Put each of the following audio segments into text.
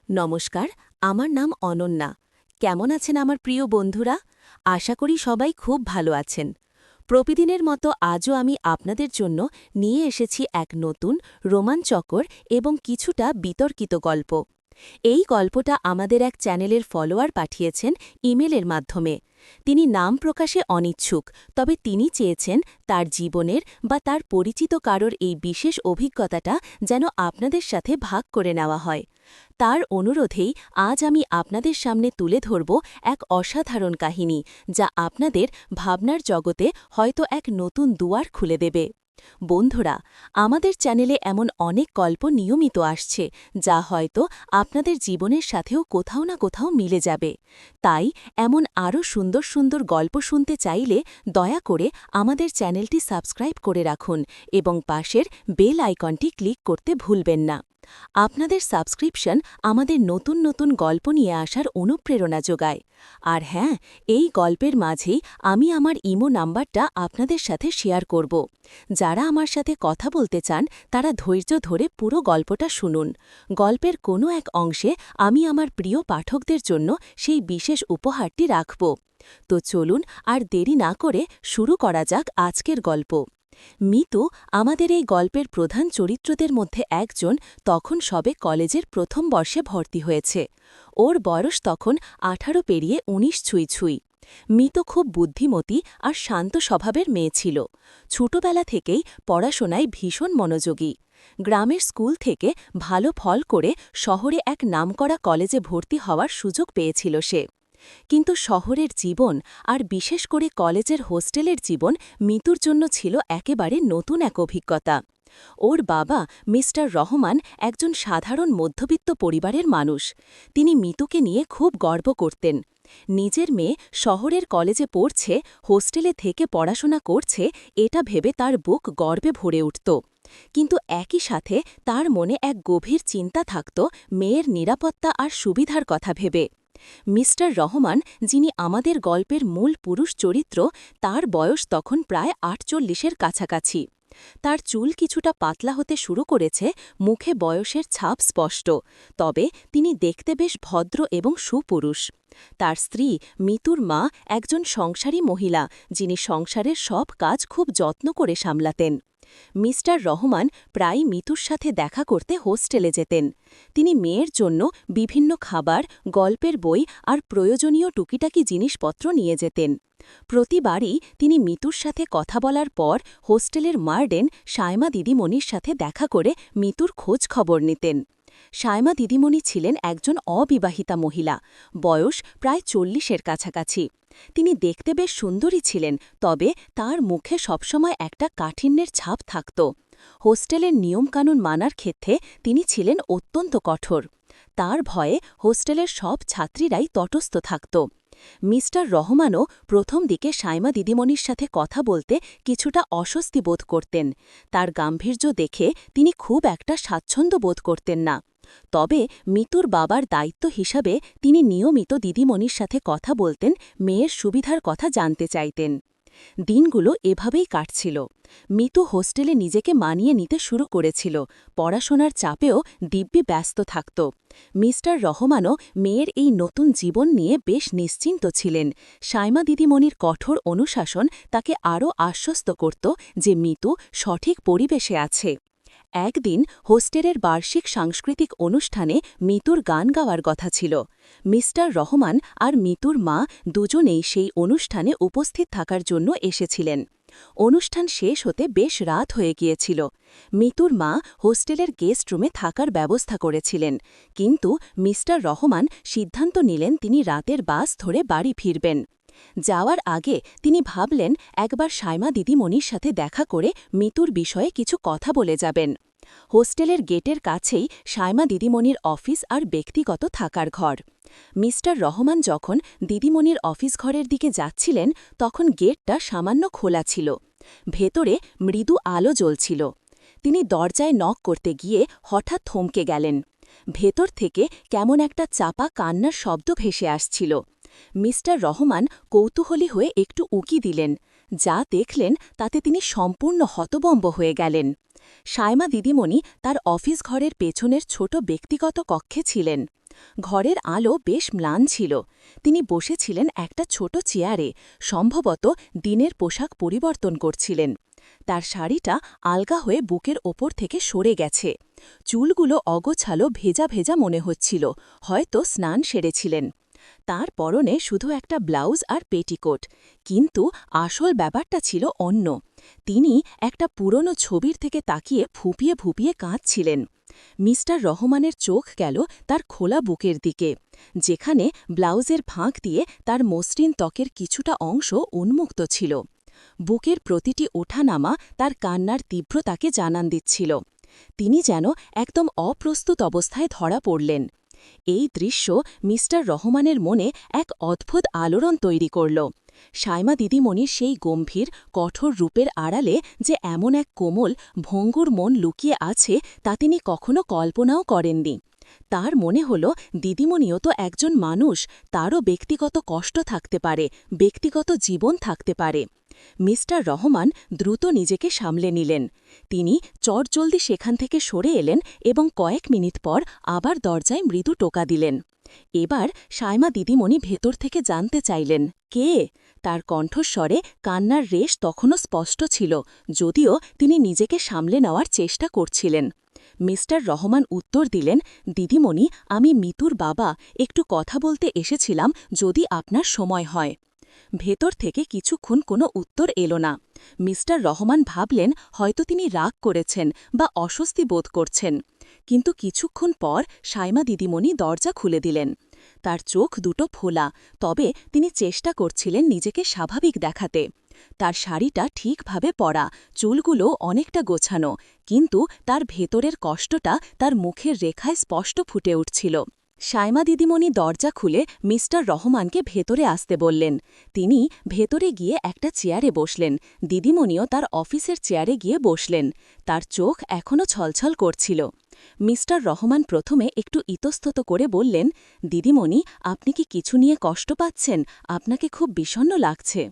নমস্কার, আমার নাম অনন্যা। কেমন আছেন আমার প্রিয় বন্ধুরা? আশা করি সবাই খুব ভালো আছেন। প্রতিদিনের মতো আজও আমি আপনাদের জন্য নিয়ে এসেছি এক নতুন, রোমাঞ্চকর এবং কিছুটা বিতর্কিত গল্প। এই গল্পটা আমাদের এক চ্যানেলের ফলোয়ার পাঠিয়েছেন ইমেলের মাধ্যমে। তিনি নাম প্রকাশে অনিচ্ছুক, তবে তিনি চেয়েছেন তার জীবনের বা তার পরিচিত কারোর এই বিশেষ অভিজ্ঞতাটা যেন আপনাদের সাথে ভাগ করে নেওয়া হয়। তার অনুরোধেই আজ আমি আপনাদের সামনে তুলে ধরব এক অসাধারণ কাহিনী, যা আপনাদের ভাবনার জগতে হয়তো এক নতুন দুয়ার খুলে দেবে। বন্ধুরা, আমাদের চ্যানেলে এমন অনেক গল্প নিয়মিত আসছে, যা হয়তো আপনাদের জীবনের সাথেও কোথাও না কোথাও মিলে যাবে। তাই এমন আরও সুন্দর সুন্দর গল্প শুনতে চাইলে দয়া করে আমাদের চ্যানেলটি সাবস্ক্রাইব করে রাখুন এবং পাশের বেল আইকনটি ক্লিক করতে ভুলবেন না। আপনাদের সাবস্ক্রিপশন আমাদের নতুন নতুন গল্প নিয়ে আসার অনুপ্রেরণা যোগায়। আর হ্যাঁ, এই গল্পের মাঝেই আমি আমার ইমো নাম্বারটা আপনাদের সাথে শেয়ার করব। যারা আমার সাথে কথা বলতে চান তারা ধৈর্য ধরে পুরো গল্পটা শুনুন। গল্পের কোনো এক অংশে আমি আমার প্রিয় পাঠকদের জন্য সেই বিশেষ উপহারটি রাখব। তো চলুন আর দেরি না করে শুরু করা যাক আজকের গল্প। মিতু, আমাদের এই গল্পের প্রধান চরিত্রদের মধ্যে একজন, তখন সবে কলেজের প্রথম বর্ষে ভর্তি হয়েছে। ওর বয়স তখন 18 পেরিয়ে 19 ছুঁই ছুঁই। মিতু খুব বুদ্ধিমতী আর শান্ত স্বভাবের মেয়ে ছিল। ছোটবেলা থেকেই পড়াশোনায় ভীষণ মনোযোগী। গ্রামের স্কুল থেকে ভালো ফল করে শহরে এক নামকরা কলেজে ভর্তি হওয়ার সুযোগ পেয়েছিল সে। কিন্তু শহরের জীবন, আর বিশেষ করে কলেজের হোস্টেলের জীবন, মিতুর জন্য ছিল একেবারে নতুন এক অভিজ্ঞতা। ওর বাবা মিস্টার রহমান একজন সাধারণ মধ্যবিত্ত পরিবারের মানুষ। তিনি মিতুকে নিয়ে খুব গর্ব করতেন। নিজের মেয়ে শহরের কলেজে পড়ছে, হোস্টেলে থেকে পড়াশোনা করছে, এটা ভেবে তার বুক গর্বে ভরে উঠত। কিন্তু একই সাথে তার মনে এক গভীর চিন্তা থাকত মেয়ের নিরাপত্তা আর সুবিধার কথা ভেবে। মিস্টার রহমান, যিনি আমাদের গল্পের মূল পুরুষ চরিত্র, তার বয়স তখন প্রায় 48-এর কাছাকাছি। তার চুল কিছুটা পাতলা হতে শুরু করেছে, মুখে বয়সের ছাপ স্পষ্ট, তবে তিনি দেখতে বেশ ভদ্র এবং সুপুরুষ। তার স্ত্রী মিতুর মা একজন সংসারী মহিলা, যিনি সংসারের সব কাজ খুব যত্ন করে সামলাতেন। মিস্টার রহমান প্রায়ই মিতুর সাথে দেখা করতে হোস্টেলে যেতেন। তিনি মেয়ের জন্য বিভিন্ন খাবার, গল্পের বই আর প্রয়োজনীয় টুকিটাকি জিনিসপত্র নিয়ে যেতেন। প্রতিবারই তিনি মিতুর সাথে কথা বলার পর হোস্টেলের মার্ডেন সায়মা দিদিমণির সাথে দেখা করে মিতুর খোঁজ খবর নিতেন। সায়মা দিদিমণি ছিলেন একজন অবিবাহিতা মহিলা, বয়স প্রায় 40-এর কাছাকাছি। তিনি দেখতে বেশ সুন্দরী ছিলেন, তবে তার মুখে সবসময় একটা কাঠিন্যের ছাপ থাকত। হোস্টেলের নিয়মকানুন মানার ক্ষেত্রে তিনি ছিলেন অত্যন্ত কঠোর। তার ভয়ে হোস্টেলের সব ছাত্রীরাই তটস্থ থাকত। মিস্টার রহমানও প্রথম দিকে সায়মা দিদিমণির সাথে কথা বলতে কিছুটা অস্বস্তি বোধ করতেন। তার গাম্ভীর্য দেখে তিনি খুব একটা স্বাচ্ছন্দ্য বোধ করতেন না। তবে মিতুর বাবার দায়িত্ব হিসাবে তিনি নিয়মিত দিদিমণির সাথে কথা বলতেন, মেয়ের সুবিধার কথা জানতে চাইতেন। দিনগুলো এভাবেই কাটছিল। মিতু হোস্টেলে নিজেকে মানিয়ে নিতে শুরু করেছিল, পড়াশোনার চাপেও দিব্যি ব্যস্ত থাকত। মিস্টার রহমানও মেয়ের এই নতুন জীবন নিয়ে বেশ নিশ্চিন্ত ছিলেন। সায়মা দিদিমণির কঠোর অনুশাসন তাকে আরও আশ্বস্ত করত যে মিতু সঠিক পরিবেশে আছে। একদিন হোস্টেলের বার্ষিক সাংস্কৃতিক অনুষ্ঠানে মিতুর গান গাওয়ার কথা ছিল। মিস্টার রহমান আর মিতুর মা দুজনেই সেই অনুষ্ঠানে উপস্থিত থাকার জন্য এসেছিলেন। অনুষ্ঠান শেষ হতে বেশ রাত হয়ে গিয়েছিল। মিতুর মা হোস্টেলের গেস্ট রুমে থাকার ব্যবস্থা করেছিলেন, কিন্তু মিস্টার রহমান সিদ্ধান্ত নিলেন তিনি রাতের বাস ধরে বাড়ি ফিরবেন। যাওয়ার আগে তিনি ভাবলেন একবার সায়মা দিদিমণির সাথে দেখা করে মিতুর বিষয়ে কিছু কথা বলে যাবেন। হোস্টেলের গেটের কাছেই সায়মা দিদিমণির অফিস আর ব্যক্তিগত থাকার ঘর। মিস্টার রহমান যখন দিদিমণির অফিস ঘরের দিকে যাচ্ছিলেন, তখন গেটটা সামান্য খোলা ছিল। ভেতরে মৃদু আলো জ্বলছিল। তিনি দরজায় নক করতে গিয়ে হঠাৎ থমকে গেলেন। ভেতর থেকে কেমন একটা চাপা কান্নার শব্দ ভেসে আসছিল। মিস্টার রহমান কৌতূহলী হয়ে একটু উকি দিলেন। যা দেখলেন তাতে তিনি সম্পূর্ণ হতবম্ব হয়ে গেলেন। সায়মা দিদিমণি তার অফিস ঘরের পেছনের ছোট ব্যক্তিগত কক্ষে ছিলেন। ঘরের আলো বেশ ম্লান ছিল। তিনি বসেছিলেন একটা ছোট চেয়ারে, সম্ভবত দিনের পোশাক পরিবর্তন করছিলেন। তার শাড়িটা আলগা হয়ে বুকের ওপর থেকে সরে গেছে। চুলগুলো অগোছালো ভেজা ভেজা মনে হচ্ছিল, হয়তো স্নান সেরেছিলেন। তার পরনে শুধু একটা ব্লাউজ আর পেটিকোট, কিন্তু আসল ব্যাপারটা ছিল অন্য। তিনি একটা পুরনো ছবির থেকে তাকিয়ে ফুঁপিয়ে ফুঁপিয়ে কাঁদছিলেন। মিস্টার রহমানের চোখ গেল তার খোলা বুকের দিকে, যেখানে ব্লাউজের ফাঁক দিয়ে তার মসৃণ ত্বকের কিছুটা অংশ উন্মুক্ত ছিল। বুকের প্রতিটি ওঠানামা তার কান্নার তীব্রতাকে জানান দিচ্ছিল। তিনি যেন একদম অপ্রস্তুত অবস্থায় ধরা পড়লেন। এই দৃশ্য মিস্টার রহমানের মনে এক অদ্ভুত আলোড়ন তৈরি করল। সাইমা দিদিমণির সেই গম্ভীর কঠোর রূপের আড়ালে যে এমন এক কোমল ভঙ্গুর মন লুকিয়ে আছে, তা তিনি কখনো কল্পনাও করেননি। তার মনে হল দিদিমণিও তো একজন মানুষ, তারও ব্যক্তিগত কষ্ট থাকতে পারে, ব্যক্তিগত জীবন থাকতে পারে। মিস্টার রহমান দ্রুত নিজেকে সামলে নিলেন। তিনি চটজলদি সেখান থেকে সরে এলেন এবং কয়েক মিনিট পর আবার দরজায় মৃদু টোকা দিলেন। এবার সাইমা দিদিমণি ভেতর থেকে জানতে চাইলেন, কে? তার কণ্ঠস্বরে কান্নার রেশ তখনও স্পষ্ট ছিল, যদিও তিনি নিজেকে সামলে নেওয়ার চেষ্টা করছিলেন। মিস্টার রহমান উত্তর দিলেন, দিদিমণি, আমি মিতুর বাবা, একটু কথা বলতে এসেছিলাম, যদি আপনার সময় হয়। ভেতর থেকে কিছুক্ষণ কোনো উত্তর এলো না। মিস্টার রহমান ভাবলেন হয়তো তিনি রাগ করেছেন বা অস্বস্তি বোধ করছেন। কিন্তু কিছুক্ষণ পর সাইমা দিদিমণি দরজা খুলে দিলেন। তার চোখ দুটো ফোলা, তবে তিনি চেষ্টা করছিলেন নিজেকে স্বাভাবিক দেখাতে। তার শাড়িটা ঠিকভাবে পরা, চুলগুলো অনেকটা গোছানো, কিন্তু তার ভেতরের কষ্টটা তার মুখের রেখায় স্পষ্ট ফুটে উঠছিল। সাইমা দিদিমণি দরজা খুলে মিস্টার রহমানকে ভেতরে আসতে বললেন। তিনি ভেতরে গিয়ে একটা চেয়ারে বসলেন। দিদিমণিও তার অফিসের চেয়ারে গিয়ে বসলেন। তার চোখ এখনও ছলছল করছিল। মিস্টার রহমান প্রথমে একটু ইতস্তত করে বললেন, দিদিমণি, আপনি কি কিছু নিয়ে কষ্ট পাচ্ছেন? আপনাকে খুব বিষণ্ণ লাগছে।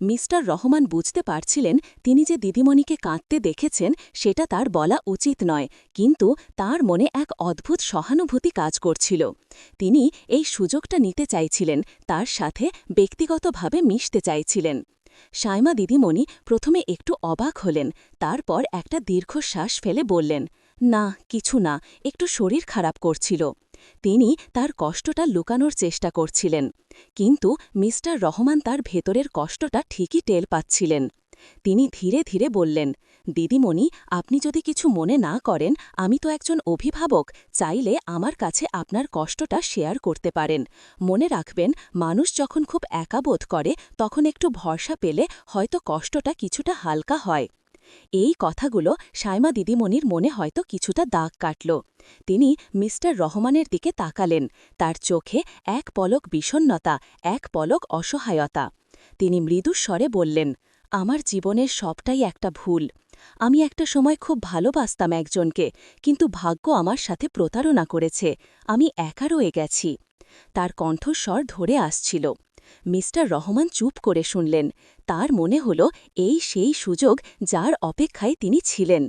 মিস্টার রহমান বুঝতে পারছিলেন তিনি যে দিদিমণিকে কাঁদতে দেখেছেন সেটা তার বলা উচিত নয়, কিন্তু তার মনে এক অদ্ভুত সহানুভূতি কাজ করছিল। তিনি এই সুযোগটা নিতে চাইছিলেন, তার সাথে ব্যক্তিগতভাবে মিশতে চাইছিলেন। সাইমা দিদিমণি প্রথমে একটু অবাক হলেন, তারপর একটা দীর্ঘশ্বাস ফেলে বললেন, না, কিছু না, একটু শরীর খারাপ করছিল। তিনি তার কষ্টটা লুকানোর চেষ্টা করছিলেন, কিন্তু মিস্টার রহমান তার ভেতরের কষ্টটা ঠিকই টের পাচ্ছিলেন। তিনি ধীরে ধীরে বললেন, দিদিমণি, আপনি যদি কিছু মনে না করেন, আমি তো একজন অভিভাবক, চাইলে আমার কাছে আপনার কষ্টটা শেয়ার করতে পারেন। মনে রাখবেন, মানুষ যখন খুব একা বোধ করে, তখন একটু ভরসা পেলে হয়তো কষ্টটা কিছুটা হালকা হয়। এই কথাগুলো সাইমা দিদিমণির মনে হয়তো কিছুটা দাগ কাটল। তিনি মিস্টার রহমানের দিকে তাকালেন। তার চোখে এক পলক বিষণ্ণতা, এক পলক অসহায়তা। তিনি মৃদুস্বরে বললেন, আমার জীবনের সবটাই একটা ভুল। আমি একটা সময় খুব ভালোবাসতাম একজনকে, কিন্তু ভাগ্য আমার সাথে প্রতারণা করেছে। আমি একা রয়ে গেছি। তার কণ্ঠস্বর ধরে আসছিল। মিস্টার রহমান চুপ করে শুনলেন। তার মনে হল এই সেই সুযোগ যার অপেক্ষায় তিনি ছিলেন।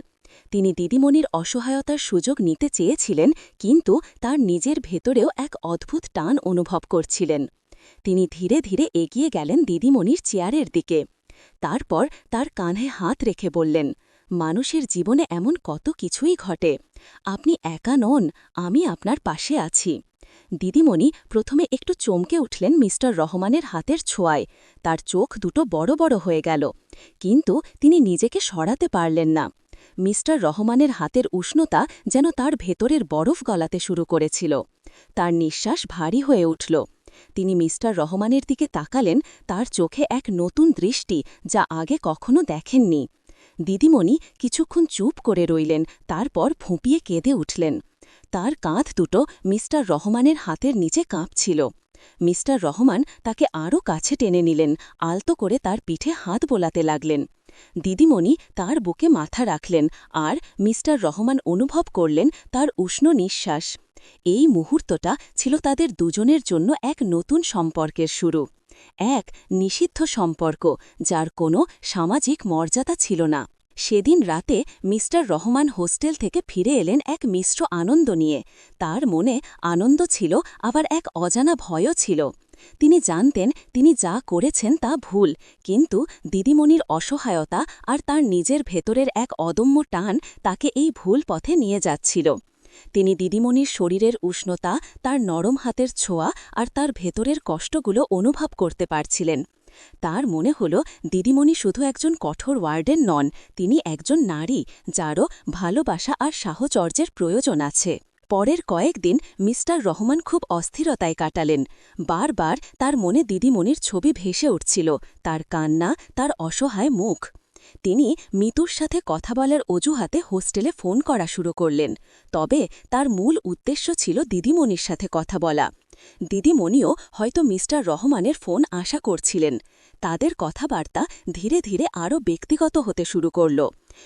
তিনি দিদিমণির অসহায়তার সুযোগ নিতে চেয়েছিলেন, কিন্তু তার নিজের ভেতরেও এক অদ্ভুত টান অনুভব করছিলেন। তিনি ধীরে ধীরে এগিয়ে গেলেন দিদিমণির চেয়ারের দিকে। তারপর তার কাঁধে হাত রেখে বললেন, মানুষের জীবনে এমন কত কিছুই ঘটে। আপনি একা নন, আমি আপনার পাশে আছি। দিদিমণি প্রথমে একটু চমকে উঠলেন মিস্টার রহমানের হাতের ছোঁয়ায়। তার চোখ দুটো বড় বড় হয়ে গেল, কিন্তু তিনি নিজেকে সরাতে পারলেন না। মিস্টার রহমানের হাতের উষ্ণতা যেন তার ভেতরের বরফ গলাতে শুরু করেছিল। তার নিঃশ্বাস ভারী হয়ে উঠল। তিনি মিস্টার রহমানের দিকে তাকালেন, তার চোখে এক নতুন দৃষ্টি, যা আগে কখনো দেখেননি। দিদিমণি কিছুক্ষণ চুপ করে রইলেন, তারপর ফুঁপিয়ে কেঁদে উঠলেন। তার কাঁধ দুটো মিস্টার রহমানের হাতের নিচে কাঁপছিল। মিস্টার রহমান তাকে আরও কাছে টেনে নিলেন, আলতো করে তার পিঠে হাত বোলাতে লাগলেন। দিদিমণি তার বুকে মাথা রাখলেন, আর মিস্টার রহমান অনুভব করলেন তার উষ্ণ নিঃশ্বাস। এই মুহূর্তটা ছিল তাদের দুজনের জন্য এক নতুন সম্পর্কের শুরু। এক নিষিদ্ধ সম্পর্ক, যার কোনো সামাজিক মর্যাদা ছিল না। সেদিন রাতে মিস্টার রহমান হোস্টেল থেকে ফিরে এলেন এক মিশ্র আনন্দ নিয়ে। তার মনে আনন্দ ছিল, আবার এক অজানা ভয়ও ছিল। তিনি জানতেন তিনি যা করেছেন তা ভুল, কিন্তু দিদিমণির অসহায়তা আর তার নিজের ভেতরের এক অদম্য টান তাকে এই ভুল পথে নিয়ে যাচ্ছিল। তিনি দিদিমণির শরীরের উষ্ণতা, তার নরম হাতের ছোঁয়া আর তার ভেতরের কষ্টগুলো অনুভব করতে পারছিলেন। তার মনে হল দিদিমণি শুধু একজন কঠোর ওয়ার্ডেন নন, তিনি একজন নারী, যারও ভালোবাসা আর সাহচর্যের প্রয়োজন আছে। পরের কয়েকদিন মিস্টার রহমান খুব অস্থিরতায় কাটালেন। বারবার তার মনে দিদিমণির ছবি ভেসে উঠছিল, তার কান্না, তার অসহায় মুখ। তিনি মিতুর সাথে কথা বলার অজুহাতে হোস্টেলে ফোন করা শুরু করলেন। তবে তার মূল উদ্দেশ্য ছিল দিদিমণির সাথে কথা বলা। দিদিমণিও হয়তো মিস্টার রহমানের ফোন আশা করছিলেন। তাদের কথাবার্তা ধীরে ধীরে আরও ব্যক্তিগত হতে শুরু করল।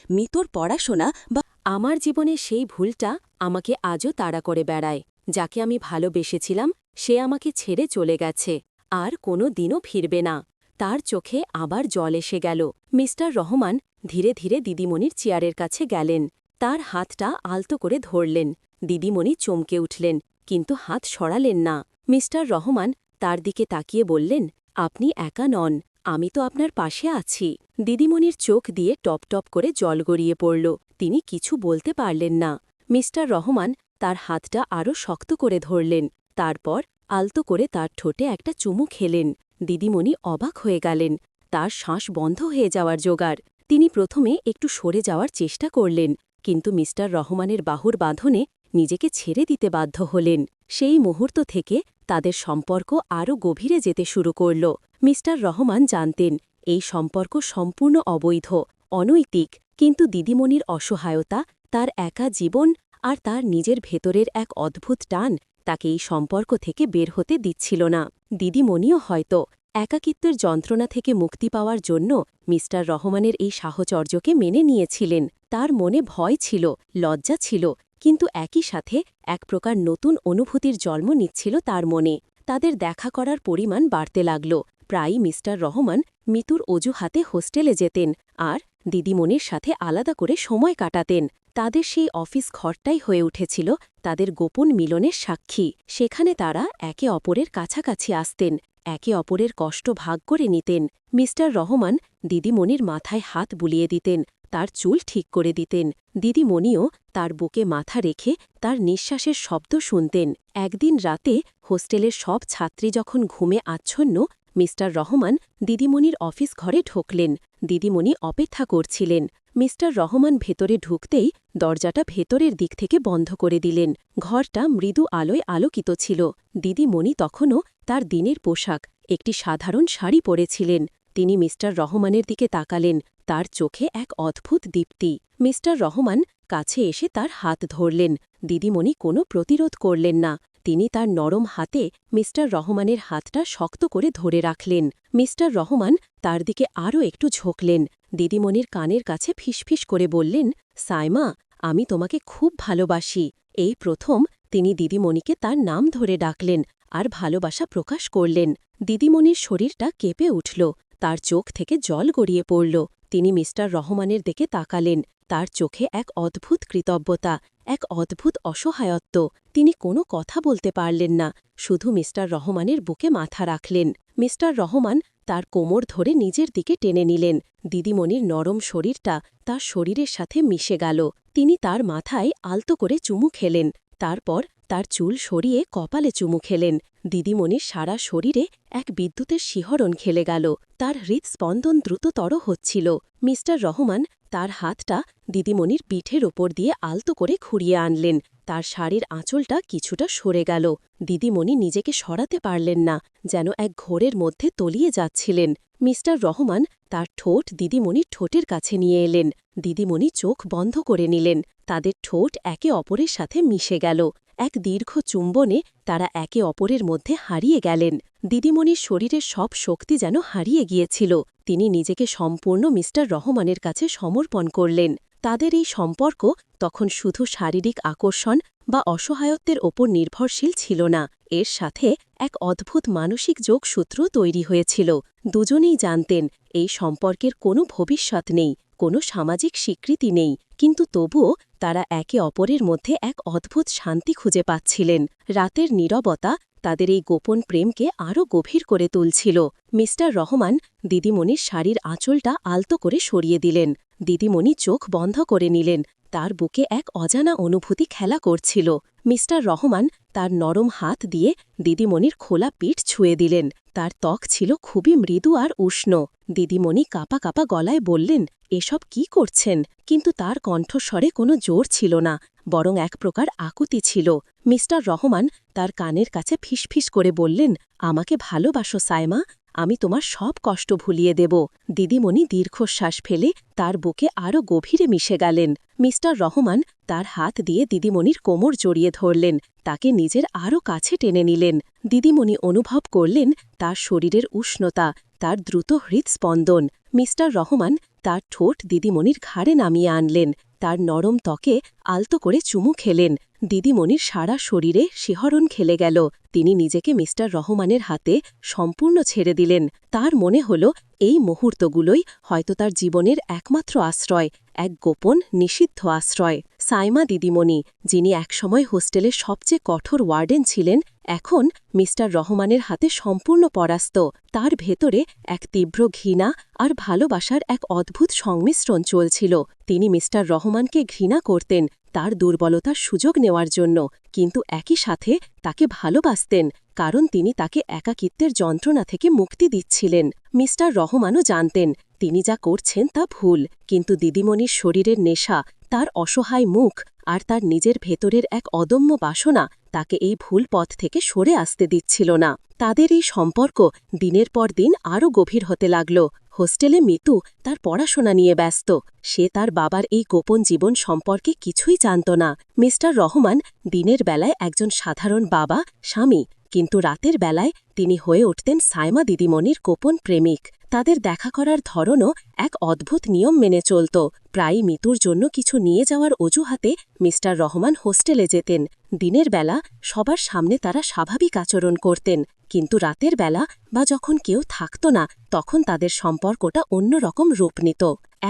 মিতুর পড়াশোনা বা আমার জীবনে সেই ভুলটা আমাকে আজও তাড়া করে বেড়ায়। যাকে আমি ভালোবেসেছিলাম সে আমাকে ছেড়ে চলে গেছে, আর কোনো দিনও ফিরবে না। তার চোখে আবার জল এসে গেল। মিস্টার রহমান ধীরে ধীরে দিদিমণির চেয়ারের কাছে গেলেন, তার হাতটা আলতো করে ধরলেন। দিদিমণি চমকে উঠলেন, কিন্তু হাত সরালেন না। মিস্টার রহমান তার দিকে তাকিয়ে বললেন, আপনি একা নন, আমি তো আপনার পাশে আছি। দিদিমণির চোখ দিয়ে টপ টপ করে জল গড়িয়ে পড়ল। তিনি কিছু বলতে পারলেন না। মিস্টার রহমান তার হাতটা আরও শক্ত করে ধরলেন, তারপর আলতো করে তার ঠোঁটে একটা চুমু খেলেন। দিদিমণি অবাক হয়ে গেলেন, তার শ্বাস বন্ধ হয়ে যাওয়ার জোগাড়। তিনি প্রথমে একটু সরে যাওয়ার চেষ্টা করলেন, কিন্তু মিস্টার রহমানের বাহুর বাঁধনে নিজেকে ছেড়ে দিতে বাধ্য হলেন। সেই মুহূর্ত থেকে তাদের সম্পর্ক আরও গভীরে যেতে শুরু করল। মিস্টার রহমান জানতেন এই সম্পর্ক সম্পূর্ণ অবৈধ, অনৈতিক, কিন্তু দিদিমণির অসহায়তা, তার একা জীবন আর তার নিজের ভেতরের এক অদ্ভুত টান তাকে এই সম্পর্ক থেকে বের হতে দিচ্ছিল না। দিদিমণিও হয়তো একাকিত্বের যন্ত্রণা থেকে মুক্তি পাওয়ার জন্য মিস্টার রহমানের এই সাহচর্যকে মেনে নিয়েছিলেন। তার মনে ভয় ছিল, লজ্জা ছিল, কিন্তু একই সাথে এক প্রকার নতুন অনুভূতির জন্ম নিচ্ছিল তার মনে। তাদের দেখা করার পরিমাণ বাড়তে লাগল। প্রায়ই মিস্টার রহমান মিতুর অজুহাতে হোস্টেলে যেতেন আর দিদিমণির সাথে আলাদা করে সময় কাটাতেন। তাদের সেই অফিস ঘরটাই হয়ে উঠেছিল তাদের গোপন মিলনের সাক্ষী। সেখানে তারা একে অপরের কাছাকাছি আসতেন, একে অপরের কষ্ট ভাগ করে নিতেন। মিস্টার রহমান দিদিমণির মাথায় হাত বুলিয়ে দিতেন, তার চুল ঠিক করে দিতেন। দিদিমণিও তার বুকে মাথা রেখে তার নিঃশ্বাসের শব্দ শুনতেন। একদিন রাতে হোস্টেলের সব ছাত্রী যখন ঘুমে আচ্ছন্ন, মিস্টার রহমান দিদিমণির অফিস ঘরে ঢুকলেন। দিদিমণি অপেক্ষা করছিলেন। মিস্টার রহমান ভেতরে ঢুকতেই দরজাটা ভেতরের দিক থেকে বন্ধ করে দিলেন। ঘরটা মৃদু আলোয় আলোকিত ছিল। দিদিমণি তখনও তার দিনের পোশাক, একটি সাধারণ শাড়ি পরেছিলেন। তিনি মিস্টার রহমানের দিকে তাকালেন, তার চোখে এক অদ্ভুত দীপ্তি। মিস্টার রহমান কাছে এসে তার হাত ধরলেন। দিদিমণি কোনো প্রতিরোধ করলেন না। তিনি তার নরম হাতে মিস্টার রহমানের হাতটা শক্ত করে ধরে রাখলেন। মিস্টার রহমান তার দিকে আরও একটু ঝোঁকলেন। দিদিমণির কানের কাছে ফিসফিস করে বললেন, সাইমা, আমি তোমাকে খুব ভালোবাসি। এই প্রথম তিনি দিদিমণিকে তার নাম ধরে ডাকলেন আর ভালোবাসা প্রকাশ করলেন। দিদিমণির শরীরটা কেঁপে উঠল, তার চোখ থেকে জল গড়িয়ে পড়ল। তিনি মিস্টার রহমানের দিকে তাকালেন, তার চোখে এক অদ্ভুত কৃতজ্ঞতা, এক অদ্ভুত অসহায়ত্ব। তিনি কোনো কথা বলতে পারলেন না, শুধু মিস্টার রহমানের বুকে মাথা রাখলেন। মিস্টার রহমান তার কোমর ধরে নিজের দিকে টেনে নিলেন। দিদিমণির নরম শরীরটা তার শরীরের সাথে মিশে গেল। তিনি তার মাথায় আলতো করে চুমু খেলেন, তারপর তার চুল সরিয়ে কপালে চুমু খেলেন। দিদিমণির সারা শরীরে এক বিদ্যুতের শিহরণ খেলে গেল, তার হৃৎস্পন্দন দ্রুততর হচ্ছিল। মিস্টার রহমান তার হাতটা দিদিমণির পিঠের ওপর দিয়ে আলতো করে ঘুরিয়ে আনলেন। তার শাড়ির আঁচলটা কিছুটা সরে গেল। দিদিমণি নিজেকে সরাতে পারলেন না, যেন এক ঘোরের মধ্যে তলিয়ে যাচ্ছিলেন। মিস্টার রহমান তার ঠোঁট দিদিমণির ঠোঁটের কাছে নিয়ে এলেন। দিদিমণি চোখ বন্ধ করে নিলেন। তাদের ঠোঁট একে অপরের সাথে মিশে গেল। এক দীর্ঘ চুম্বনে তারা একে অপরের মধ্যে হারিয়ে গেলেন। দিদিমণির শরীরের সব শক্তি যেন হারিয়ে গিয়েছিল। তিনি নিজেকে সম্পূর্ণ মিস্টার রহমানের কাছে সমর্পণ করলেন। তাদের এই সম্পর্ক তখন শুধু শারীরিক আকর্ষণ বা অসহায়ত্বের ওপর নির্ভরশীল ছিল না, এর সাথে এক অদ্ভুত মানসিক যোগসূত্র তৈরি হয়েছিল। দুজনেই জানতেন এই সম্পর্কের কোনো ভবিষ্যৎ নেই, কোনো সামাজিক স্বীকৃতি নেই, কিন্তু তবুও তারা একে অপরের মধ্যে এক অদ্ভুত শান্তি খুঁজে পাচ্ছিলেন। রাতের নীরবতা তাদের এই গোপন প্রেমকে আরও গভীর করে তুলছিল। মিস্টার রহমান দিদিমণির শাড়ির আঁচলটা আলতো করে সরিয়ে দিলেন। দিদিমণি চোখ বন্ধ করে নিলেন। তার বুকে এক অজানা অনুভূতি খেলা করছিল। মিস্টার রহমান তার নরম হাত দিয়ে দিদিমণির খোলা পিঠ ছুঁয়ে দিলেন। তার ত্বক ছিল খুবই মৃদু আর উষ্ণ। দিদিমণি কাঁপা কাঁপা গলায় বললেন, এসব কি করছেন? কিন্তু তার কণ্ঠস্বরে কোনো জোর ছিল না, বরং এক প্রকার আকুতি ছিল। মিস্টার রহমান তার কানের কাছে ফিসফিস করে বললেন, আমাকে ভালোবাসো সাইমা, আমি তোমার সব কষ্ট ভুলিয়ে দেব। দিদিমণি দীর্ঘশ্বাস ফেলে তার বুকে আরও গভীরে মিশে গেলেন। মিস্টার রহমান তার হাত দিয়ে দিদিমণির কোমর জড়িয়ে ধরলেন, তাকে নিজের আরও কাছে টেনে নিলেন। দিদিমণি অনুভব করলেন তার শরীরের উষ্ণতা, তার দ্রুত হৃৎস্পন্দন। মিস্টার রহমান তার ঠোঁট দিদিমণির ঘাড়ে নামিয়ে আনলেন, তার নরম ত্বকে আলতো করে চুমু খেলেন। দিদিমণির সারা শরীরে শিহরণ খেলে গেল। তিনি নিজেকে মিস্টার রহমানের হাতে সম্পূর্ণ ছেড়ে দিলেন। তার মনে হল এই মুহূর্তগুলোই হয়তো তার জীবনের একমাত্র আশ্রয়, এক গোপন নিষিদ্ধ আশ্রয়। সাইমা দিদিমণি, যিনি একসময় হোস্টেলের সবচেয়ে কঠোর ওয়ার্ডেন ছিলেন, এখন মিস্টার রহমানের হাতে সম্পূর্ণ পরাস্ত। তার ভেতরে এক তীব্র ঘৃণা আর ভালোবাসার এক অদ্ভুত সংমিশ্রণ চলছিল। তিনি মিস্টার রহমানকে ঘৃণা করতেন তার দুর্বলতার সুযোগ নেওয়ার জন্য, কিন্তু একই সাথে তাকে ভালোবাসতেন কারণ তিনি তাকে একাকিত্বের যন্ত্রণা থেকে মুক্তি দিচ্ছিলেন। মিস্টার রহমানও জানতেন তিনি যা করছেন তা ভুল, কিন্তু দিদিমণির শরীরের নেশা, তার অসহায় মুখ আর তার নিজের ভেতরের এক অদম্য বাসনা তাকে এই ভুল পথ থেকে সরে আসতে দিচ্ছিল না। তাদের এই সম্পর্ক দিনের পর দিন আরও গভীর হতে লাগল। হোস্টেলে মিতু তার পড়াশোনা নিয়ে ব্যস্ত। সে তার বাবার এই গোপন জীবন সম্পর্কে কিছুই জানত না। মিস্টার রহমান দিনের বেলায় একজন সাধারণ বাবা, স্বামী, কিন্তু রাতের বেলায় তিনি হয়ে উঠতেন সাইমা দিদিমণির গোপন প্রেমিক। তাদের দেখা করার ধরনও এক অদ্ভুত নিয়ম মেনে চলত। প্রায়ই মিতুর জন্য কিছু নিয়ে যাওয়ার অজুহাতে মিস্টার রহমান হোস্টেলে যেতেন। দিনের বেলা সবার সামনে তারা স্বাভাবিক আচরণ করতেন, কিন্তু রাতের বেলা বা যখন কেউ থাকত না, তখন তাদের সম্পর্কটা অন্যরকম রূপ নিত।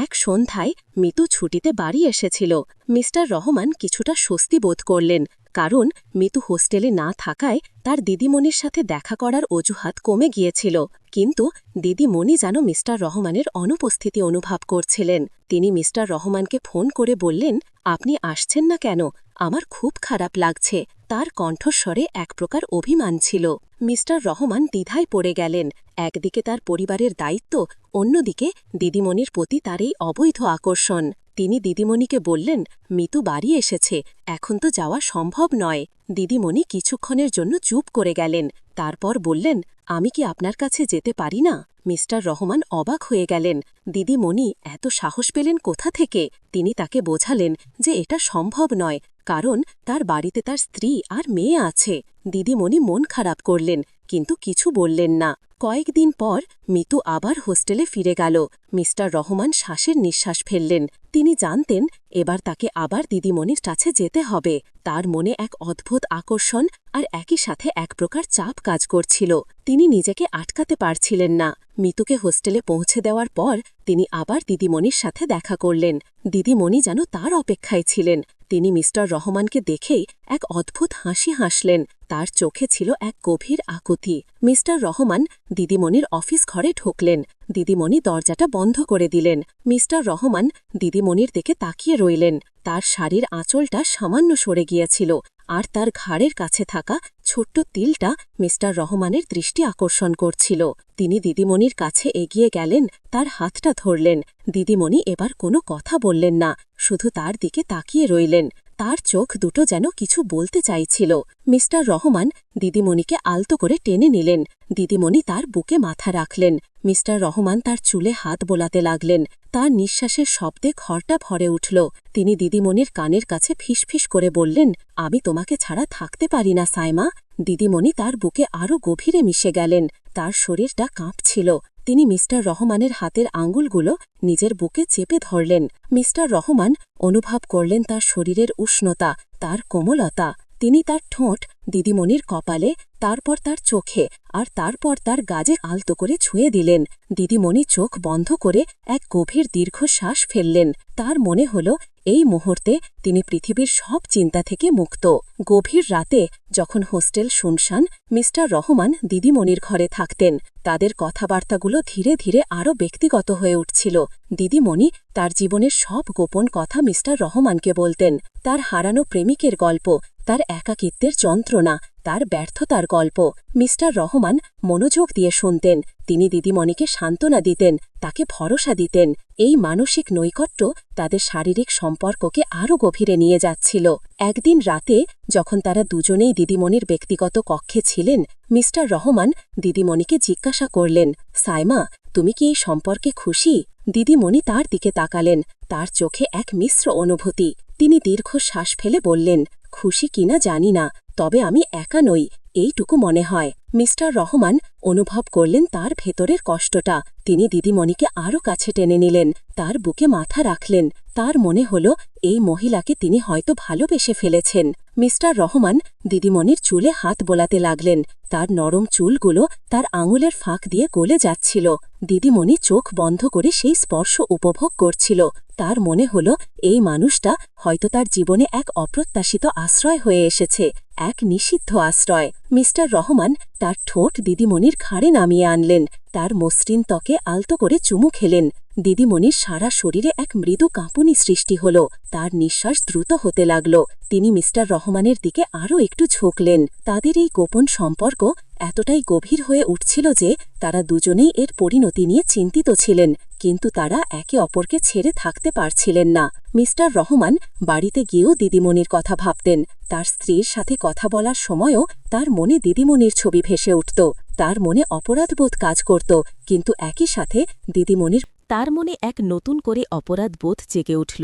এক সন্ধ্যায় মিতু ছুটিতে বাড়ি এসেছিল। মিস্টার রহমান কিছুটা স্বস্তি বোধ করলেন, কারণ মিতু হোস্টেলে না থাকায় তার দিদিমণির সাথে দেখা করার অজুহাত কমে গিয়েছিল। কিন্তু দিদিমণি যেন মিস্টার রহমানের অনুপস্থিতি অনুভব করছিলেন। তিনি মিস্টার রহমানকে ফোন করে বললেন, আপনি আসছেন না কেন? আমার খুব খারাপ লাগছে। তার কণ্ঠস্বরে এক প্রকার অভিমান ছিল। মিস্টার রহমান দ্বিধায় পড়ে গেলেন। একদিকে তার পরিবারের দায়িত্ব, অন্যদিকে দিদিমণির প্রতি তার এই অবৈধ আকর্ষণ। তিনি দিদিমণিকে বললেন, মিতু বাড়ি এসেছে, এখন তো যাওয়া সম্ভব নয়। দিদিমণি কিছুক্ষণের জন্য চুপ করে গেলেন, তারপর বললেন, আমি কি আপনার কাছে যেতে পারি না? মিস্টার রহমান অবাক হয়ে গেলেন। দিদিমণি এত সাহস পেলেন কোথা থেকে? তিনি তাকে বোঝালেন যে এটা সম্ভব নয়, কারণ তার বাড়িতে তার স্ত্রী আর মেয়ে আছে। দিদিমণি মন খারাপ করলেন, কিন্তু কিছু বললেন না। কয়েকদিন পর মিতু আবার হোস্টেলে ফিরে গেল। মিস্টার রহমান শ্বাসের নিঃশ্বাস ফেললেন। তিনি জানতেন এবার তাকে আবার দিদিমণির কাছে যেতে হবে। তার মনে এক অদ্ভুত আকর্ষণ আর একই সাথে এক প্রকার চাপ কাজ করছিল। তিনি নিজেকে আটকাতে পারছিলেন না। মিতুকে হোস্টেলে পৌঁছে দেওয়ার পর তিনি আবার দিদিমণির সাথে দেখা করলেন। দিদিমণি যেন তার অপেক্ষায় ছিলেন। তিনি মিস্টার রহমানকে দেখেই এক অদ্ভুত হাসি হাসলেন। তার চোখে ছিল এক গভীর আকুতি। মিস্টার রহমান দিদিমণির অফিস ঘরে ঢুকলেন। দিদিমণি দরজাটা বন্ধ করে দিলেন। মিস্টার রহমান দিদিমণির দিকে তাকিয়ে রইলেন। তার শাড়ির আঁচলটা সামান্য সরে গিয়েছিল, আর তার ঘাড়ের কাছে থাকা ছোট্ট তিলটা মিস্টার রহমানের দৃষ্টি আকর্ষণ করছিল। তিনি দিদিমণির কাছে এগিয়ে গেলেন, তার হাতটা ধরলেন। দিদিমণি এবার কোনো কথা বললেন না, শুধু তার দিকে তাকিয়ে রইলেন। তার চোখ দুটো যেন কিছু বলতে চাইছিল। মিস্টার রহমান দিদিমণিকে আলতো করে টেনে নিলেন। দিদিমণি তার বুকে মাথা রাখলেন। মিস্টার রহমান তার চুলে হাত বোলাতে লাগলেন। তার নিঃশ্বাসের শব্দে ঘরটা ভরে উঠল। তিনি দিদিমণির কানের কাছে ফিসফিস করে বললেন, আমি তোমাকে ছাড়া থাকতে পারি না সাইমা। দিদিমণি তার বুকে আরও গভীরে মিশে গেলেন। তার শরীরটা কাঁপছিল। তিনি মিস্টার রহমানের হাতের আঙুলগুলো নিজের বুকে চেপে ধরলেন। মিস্টার রহমান অনুভব করলেন তার শরীরের উষ্ণতা, তার কোমলতা। তিনি তার ঠোঁট দিদিমণির কপালে, তারপর তার চোখে, আর তারপর তার গাজে আলতো করে ছুঁয়ে দিলেন। দিদিমণি চোখ বন্ধ করে এক গভীর দীর্ঘশ্বাস ফেললেন। তার মনে হল এই মুহূর্তে তিনি পৃথিবীর সব চিন্তা থেকে মুক্ত। গভীর রাতে যখন হোস্টেল শুনশান, মিস্টার রহমান দিদিমণির ঘরে থাকতেন। তাদের কথাবার্তাগুলো ধীরে ধীরে আরও ব্যক্তিগত হয়ে উঠছিল। দিদিমণি তার জীবনের সব গোপন কথা মিস্টার রহমানকে বলতেন। তার হারানো প্রেমিকের গল্প, তার একাকিত্বের যন্ত্রণা, তার ব্যর্থতার গল্প। মিস্টার রহমান মনোযোগ দিয়ে শুনতেন। তিনি দিদিমণিকে সান্ত্বনা দিতেন, তাকে ভরসা দিতেন। এই মানসিক নৈকট্য তাদের শারীরিক সম্পর্ককে আরও গভীরে নিয়ে যাচ্ছিল। একদিন রাতে যখন তারা দুজনেই দিদিমণির ব্যক্তিগত কক্ষে ছিলেন, মিস্টার রহমান দিদিমণিকে জিজ্ঞাসা করলেন, সাইমা, তুমি কি এই সম্পর্কে খুশি? দিদিমণি তার দিকে তাকালেন। তার চোখে এক মিশ্র অনুভূতি। তিনি দীর্ঘশ্বাস ফেলে বললেন, খুশি কিনা জানি না, তবে আমি একা নই, এইটুকু মনে হয়। মিস্টার রহমান অনুভব করলেন তার ভেতরের কষ্টটা। তিনি দিদিমণিকে আরও কাছে টেনে নিলেন, তার বুকে মাথা রাখলেন। তার মনে হল এই মহিলাকে তিনি হয়তো ভালোবেসে ফেলেছেন। মিস্টার রহমান দিদিমণির চুলে হাত বোলাতে লাগলেন। তার নরম চুলগুলো তার আঙুলের ফাঁক দিয়ে গলে যাচ্ছিল। দিদিমণি চোখ বন্ধ করে সেই স্পর্শ উপভোগ করছিল। তার মনে হল এই মানুষটা হয়তো তার জীবনে এক অপ্রত্যাশিত আশ্রয় হয়ে এসেছে, এক নিষিদ্ধ আশ্রয়। মিস্টার রহমান তার ঠোঁট দিদিমণির ঘাড়ে নামিয়ে আনলেন, তার মসৃণ ত্বকে আলতো করে চুমু খেলেন। দিদিমণির সারা শরীরে এক মৃদু কাঁপুনি সৃষ্টি হল। তার নিঃশ্বাস দ্রুত হতে লাগল। তিনি মিস্টার রহমানের দিকে আরও একটু ঝুঁকলেন। তাদের এই গোপন সম্পর্ক এতটাই গভীর হয়ে উঠছিল যে তারা দুজনেই এর পরিণতি নিয়ে চিন্তিত ছিলেন, কিন্তু তারা একে অপরকে ছেড়ে থাকতে পারছিলেন না। মিস্টার রহমান বাড়িতে গিয়েও দিদিমণির কথা ভাবতেন। তার স্ত্রীর সাথে কথা বলার সময়ও তার মনে দিদিমণির ছবি ভেসে উঠত। তার মনে অপরাধবোধ কাজ করত, কিন্তু একই সাথে দিদিমণির তার মনে এক নতুন করে অপরাধবোধ জেগে উঠল।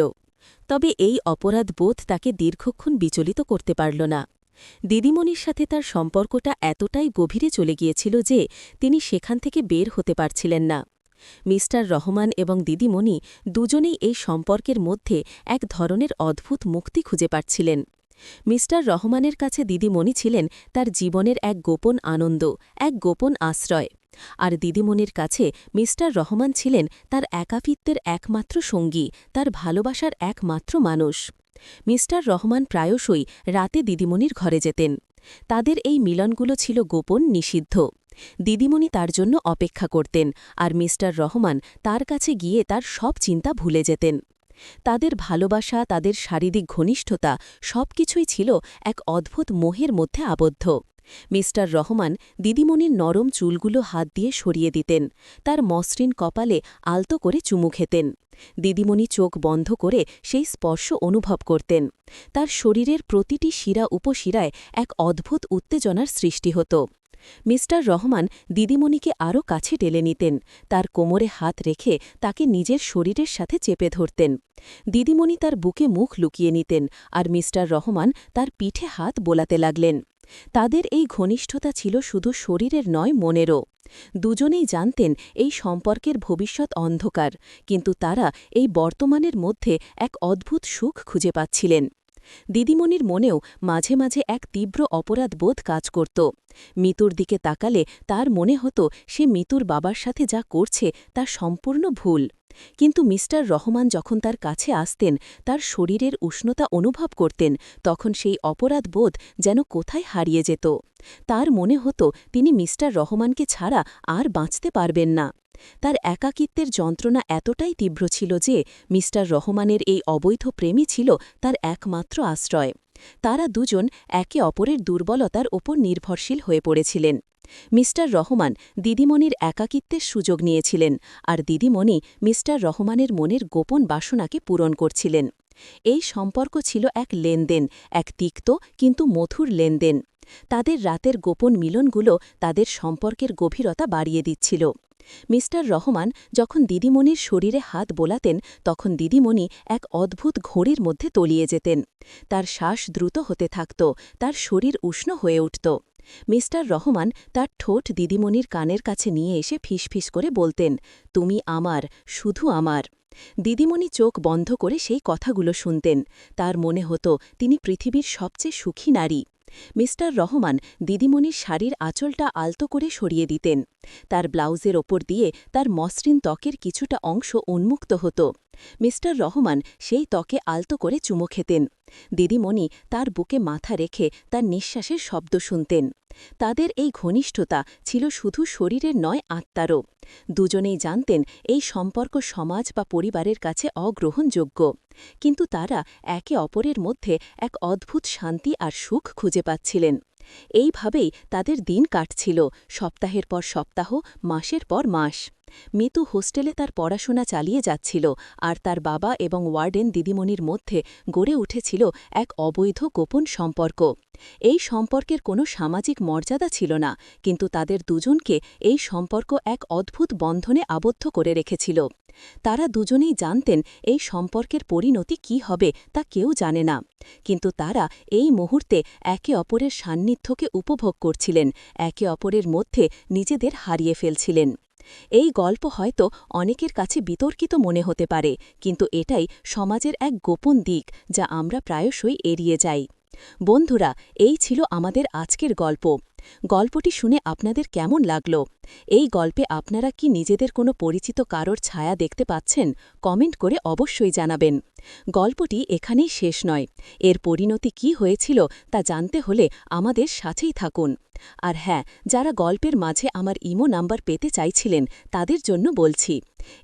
তবে এই অপরাধবোধ তাকে দীর্ঘক্ষণ বিচলিত করতে পারল না। দিদিমণির সাথে তার সম্পর্কটা এতটাই গভীরে চলে গিয়েছিল যে তিনি সেখান থেকে বের হতে পারছিলেন না। মিস্টার রহমান এবং দিদিমণি দুজনেই এই সম্পর্কের মধ্যে এক ধরনের অদ্ভুত মুক্তি খুঁজে পাচ্ছিলেন। মিস্টার রহমানের কাছে দিদিমণি ছিলেন তার জীবনের এক গোপন আনন্দ, এক গোপন আশ্রয়, আর দিদিমণির কাছে মিস্টার রহমান ছিলেন তার একাকিত্বের একমাত্র সঙ্গী, তার ভালোবাসার একমাত্র মানুষ। মিস্টার রহমান প্রায়শই রাতে দিদিমণির ঘরে যেতেন। তাদের এই মিলনগুলো ছিল গোপন, নিষিদ্ধ। দিদিমণি তার জন্য অপেক্ষা করতেন, আর মিস্টার রহমান তার কাছে গিয়ে তার সব চিন্তা ভুলে যেতেন। তাদের ভালোবাসা, তাদের শারীরিক ঘনিষ্ঠতা সবকিছুই ছিল এক অদ্ভুত মোহের মধ্যে আবদ্ধ। মিস্টার রহমান দিদিমণির নরম চুলগুলো হাত দিয়ে সরিয়ে দিতেন, তার মসৃণ কপালে আলতো করে চুমু খেতেন। দিদিমণি চোখ বন্ধ করে সেই স্পর্শ অনুভব করতেন। তার শরীরের প্রতিটি শিরা উপশিরায় এক অদ্ভুত উত্তেজনার সৃষ্টি হতো। মিস্টার রহমান দিদিমণিকে আরও কাছে টেনে নিতেন, তার কোমরে হাত রেখে তাকে নিজের শরীরের সাথে চেপে ধরতেন। দিদিমণি তার বুকে মুখ লুকিয়ে নিতেন, আর মিস্টার রহমান তার পিঠে হাত বোলাতে লাগলেন। তাদের এই ঘনিষ্ঠতা ছিল শুধু শরীরের নয়, মনেরও। দুজনেই জানতেন এই সম্পর্কের ভবিষ্যৎ অন্ধকার, কিন্তু তারা এই বর্তমানের মধ্যে এক অদ্ভুত সুখ খুঁজে পাচ্ছিলেন। দিদিমণির মনেও মাঝে মাঝে এক তীব্র অপরাধবোধ কাজ করত। মিতুর দিকে তাকালে তার মনে হতো সে মিতুর বাবার সাথে যা করছে তা সম্পূর্ণ ভুল। কিন্তু মিস্টার রহমান যখন তার কাছে আসতেন, তার শরীরের উষ্ণতা অনুভব করতেন, তখন সেই অপরাধবোধ যেন কোথায় হারিয়ে যেত। তার মনে হতো তিনি মিস্টার রহমানকে ছাড়া আর বাঁচতে পারবেন না। তার একাকিত্বের যন্ত্রণা এতটাই তীব্র ছিল যে মিস্টার রহমানের এই অবৈধ প্রেমই ছিল তার একমাত্র আশ্রয়। তারা দুজন একে অপরের দুর্বলতার ওপর নির্ভরশীল হয়ে পড়েছিলেন। মিস্টার রহমান দিদিমণির একাকিত্বের সুযোগ নিয়েছিলেন, আর দিদিমণি মিস্টার রহমানের মনের গোপন বাসনাকে পূরণ করছিলেন। এই সম্পর্ক ছিল এক লেনদেন, এক তিক্ত কিন্তু মধুর লেনদেন। তাদের রাতের গোপন মিলনগুলো তাদের সম্পর্কের গভীরতা বাড়িয়ে দিচ্ছিল। মিস্টার রহমান যখন দিদিমণির শরীরে হাত বোলাতেন, তখন দিদিমণি এক অদ্ভুত ঘড়ির মধ্যে তলিয়ে যেতেন। তার শ্বাস দ্রুত হতে থাকত, তার শরীর উষ্ণ হয়ে উঠত। মিস্টার রহমান তার ঠোঁট দিদিমণির কানের কাছে নিয়ে এসে ফিসফিস করে বলতেন, তুমি আমার, শুধু আমার। দিদিমণি চোখ বন্ধ করে সেই কথাগুলো শুনতেন। তার মনে হতো তিনি পৃথিবীর সবচেয়ে সুখী নারী। মিস্টার রহমান দিদিমণির শাড়ির আঁচলটা আলতো করে সরিয়ে দিতেন। তার ব্লাউজের ওপর দিয়ে তার মসৃণ ত্বকের কিছুটা অংশ উন্মুক্ত হতো। মিস্টার রহমান সেই ত্বকে আলতো করে চুমো খেতেন। দিদিমণি তার বুকে মাথা রেখে তার নিঃশ্বাসের শব্দ শুনতেন। তাদের এই ঘনিষ্ঠতা ছিল শুধু শরীরের নয়, আত্মারও। দুজনেই জানতেন এই সম্পর্ক সমাজ বা পরিবারের কাছে অগ্রহণযোগ্য, কিন্তু তারা একে অপরের মধ্যে এক অদ্ভুত শান্তি আর সুখ খুঁজে পাচ্ছিলেন। এইভাবেই তাদের দিন কাটছিল, সপ্তাহের পর সপ্তাহ, মাসের পর মাস। মিতু হোস্টেলে তার পড়াশোনা চালিয়ে যাচ্ছিল, আর তার বাবা এবং ওয়ার্ডেন দিদিমণির মধ্যে গড়ে উঠেছিল এক অবৈধ গোপন সম্পর্ক। এই সম্পর্কের কোনো সামাজিক মর্যাদা ছিল না, কিন্তু তাদের দুজনকে এই সম্পর্ক এক অদ্ভুত বন্ধনে আবদ্ধ করে রেখেছিল। তারা দুজনেই জানতেন এই সম্পর্কের পরিণতি কী হবে তা কেউ জানে না, কিন্তু তারা এই মুহূর্তে একে অপরের সান্নিধ্যকে উপভোগ করছিলেন, একে অপরের মধ্যে নিজেদের হারিয়ে ফেলছিলেন। এই গল্প হয়তো অনেকের কাছে বিতর্কিত মনে হতে পারে, কিন্তু এটাই সমাজের এক গোপন দিক যা আমরা প্রায়শই এড়িয়ে যাই। বন্ধুরা, এই ছিল আমাদের আজকের গল্প। গল্পটি শুনে আপনাদের কেমন লাগল? এই গল্পে আপনারা কি নিজেদের কোনো পরিচিত কারোর ছায়া দেখতে পাচ্ছেন? কমেন্ট করে অবশ্যই জানাবেন। গল্পটি এখানেই শেষ নয়। এর পরিণতি কি হয়েছিল তা জানতে হলে আমাদের সাথেই থাকুন। আর হ্যাঁ, যারা গল্পের মাঝে আমার ইমো নাম্বার পেতে চাইছিলেন তাদের জন্য বলছি,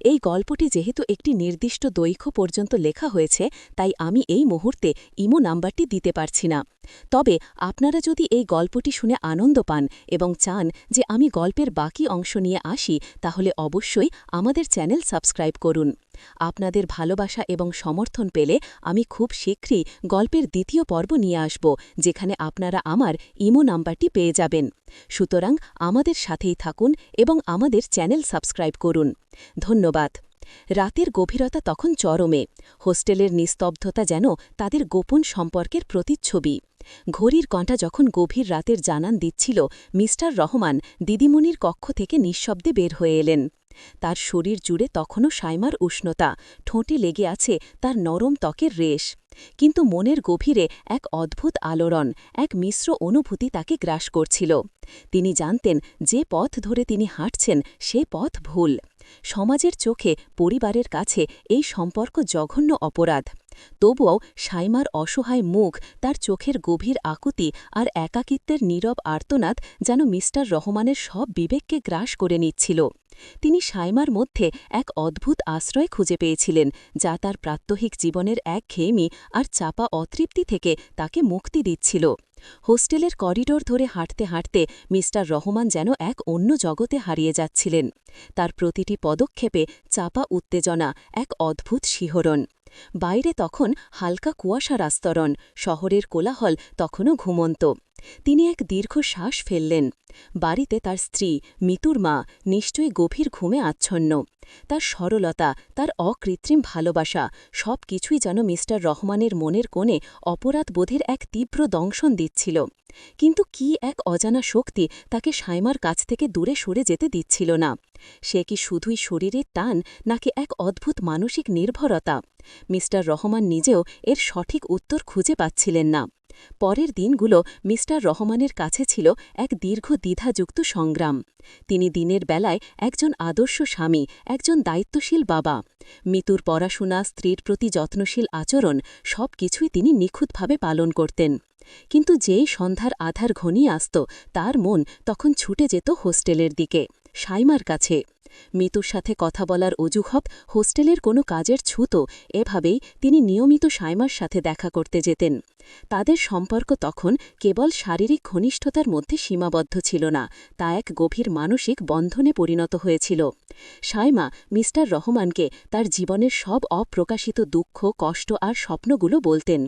এই গল্পটি যেহেতু একটি নির্দিষ্ট দৈর্ঘ্য পর্যন্ত লেখা হয়েছে, তাই আমি এই মুহূর্তে ইমো নাম্বারটি দিতে পারছি না। তবে আপনারা যদি এই গল্পটি শুনে আনন্দ পান এবং চান যে আমি গল্পের বাকি অংশ নিয়ে আসি, তাহলে অবশ্যই আমাদের চ্যানেল সাবস্ক্রাইব করুন। আপনাদের ভালোবাসা এবং সমর্থন পেলে আমি খুব শীঘ্রই গল্পের দ্বিতীয় পর্ব নিয়ে আসব, যেখানে আপনারা আমার ইমো নাম্বারটি পেয়ে যাবেন। সুতরাং আমাদের সাথেই থাকুন এবং আমাদের চ্যানেল সাবস্ক্রাইব করুন। ধন্যবাদ। রাতের গভীরতা তখন চরমে। হোস্টেলের নিস্তব্ধতা যেন তাদের গোপন সম্পর্কের প্রতিচ্ছবি। ঘড়ির কাঁটা যখন গভীর রাতের জানান দিচ্ছিল, মিস্টার রহমান দিদিমণির কক্ষ থেকে নিঃশব্দে বের হয়ে এলেন। তার শরীর জুড়ে তখনও সাইমার উষ্ণতা, ঠোঁটে লেগে আছে তার নরম ত্বকের রেশ। কিন্তু মনের গভীরে এক অদ্ভুত আলোড়ন, এক মিশ্র অনুভূতি তাকে গ্রাস করছিল। তিনি জানতেন যে পথ ধরে তিনি হাঁটছেন সে পথ ভুল। সমাজের চোখে, পরিবারের কাছে এই সম্পর্ক জঘন্য অপরাধ। তবুও সাইমার অসহায় মুখ, তার চোখের গভীর আকুতি আর একাকিত্বের নীরব আর্তনাদ যেন মিস্টার রহমানের সব বিবেককে গ্রাস করে নিচ্ছিল। তিনি সাইমার মধ্যে এক অদ্ভুত আশ্রয় খুঁজে পেয়েছিলেন, যা তার প্রাত্যহিক জীবনের একঘেয়েমি আর চাপা অতৃপ্তি থেকে তাকে মুক্তি দিচ্ছিল। হোস্টেলের করিডোর ধরে হাঁটতে হাঁটতে মিস্টার রহমান যেন এক অন্য জগতে হারিয়ে যাচ্ছিলেন। তার প্রতিটি পদক্ষেপে চাপা উত্তেজনা, এক অদ্ভুত শিহরণ। বাইরে তখন হালকা কুয়াশার আস্তরণ, শহরের কোলাহল তখনও ঘুমন্ত। তিনি এক দীর্ঘ শ্বাস ফেললেন। বাড়িতে তার স্ত্রী, মিতুর মা, নিশ্চয়ই গভীর ঘুমে আচ্ছন্ন। তার সরলতা, তার অকৃত্রিম ভালোবাসা, সব কিছুই যেন মিস্টার রহমানের মনের কোণে অপরাধবোধের এক তীব্র দংশন দিচ্ছিল। কিন্তু কি এক অজানা শক্তি তাকে সাইমার কাছ থেকে দূরে সরে যেতে দিচ্ছিল না। সে কি শুধুই শরীরের টান, নাকি এক অদ্ভুত মানসিক নির্ভরতা? মিস্টার রহমান নিজেও এর সঠিক উত্তর খুঁজে পাচ্ছিলেন না। পরের দিনগুলো মিস্টার রহমানের কাছে ছিল এক দীর্ঘ দ্বিধাযুক্ত সংগ্রাম। তিনি দিনের বেলায় একজন আদর্শ স্বামী, একজন দায়িত্বশীল বাবা। মিতুর পড়াশোনা, স্ত্রীর প্রতি যত্নশীল আচরণ, সব কিছুই তিনি নিখুঁতভাবে পালন করতেন। কিন্তু যেই সন্ধ্যার আধার ঘনিয়ে আসত, তার মন তখন ছুটে যেত হোস্টেলের দিকে, সাইমার কাছে। মিতুর সাথে কথা বলার অজুহাত হোস্টেলের কোনো কাজের ছুতো, এভাবেই তিনি নিয়মিত সাইমার সাথে দেখা করতে যেতেন। তাদের সম্পর্ক তখন কেবল শারীরিক ঘনিষ্ঠতার মধ্যে সীমাবদ্ধ ছিল না, তা এক গভীর মানসিক বন্ধনে পরিণত হয়েছিল। সাইমা মিস্টার রহমানকে তার জীবনের সব অপ্রকাশিত দুঃখ, কষ্ট আর স্বপ্নগুলো বলতেন।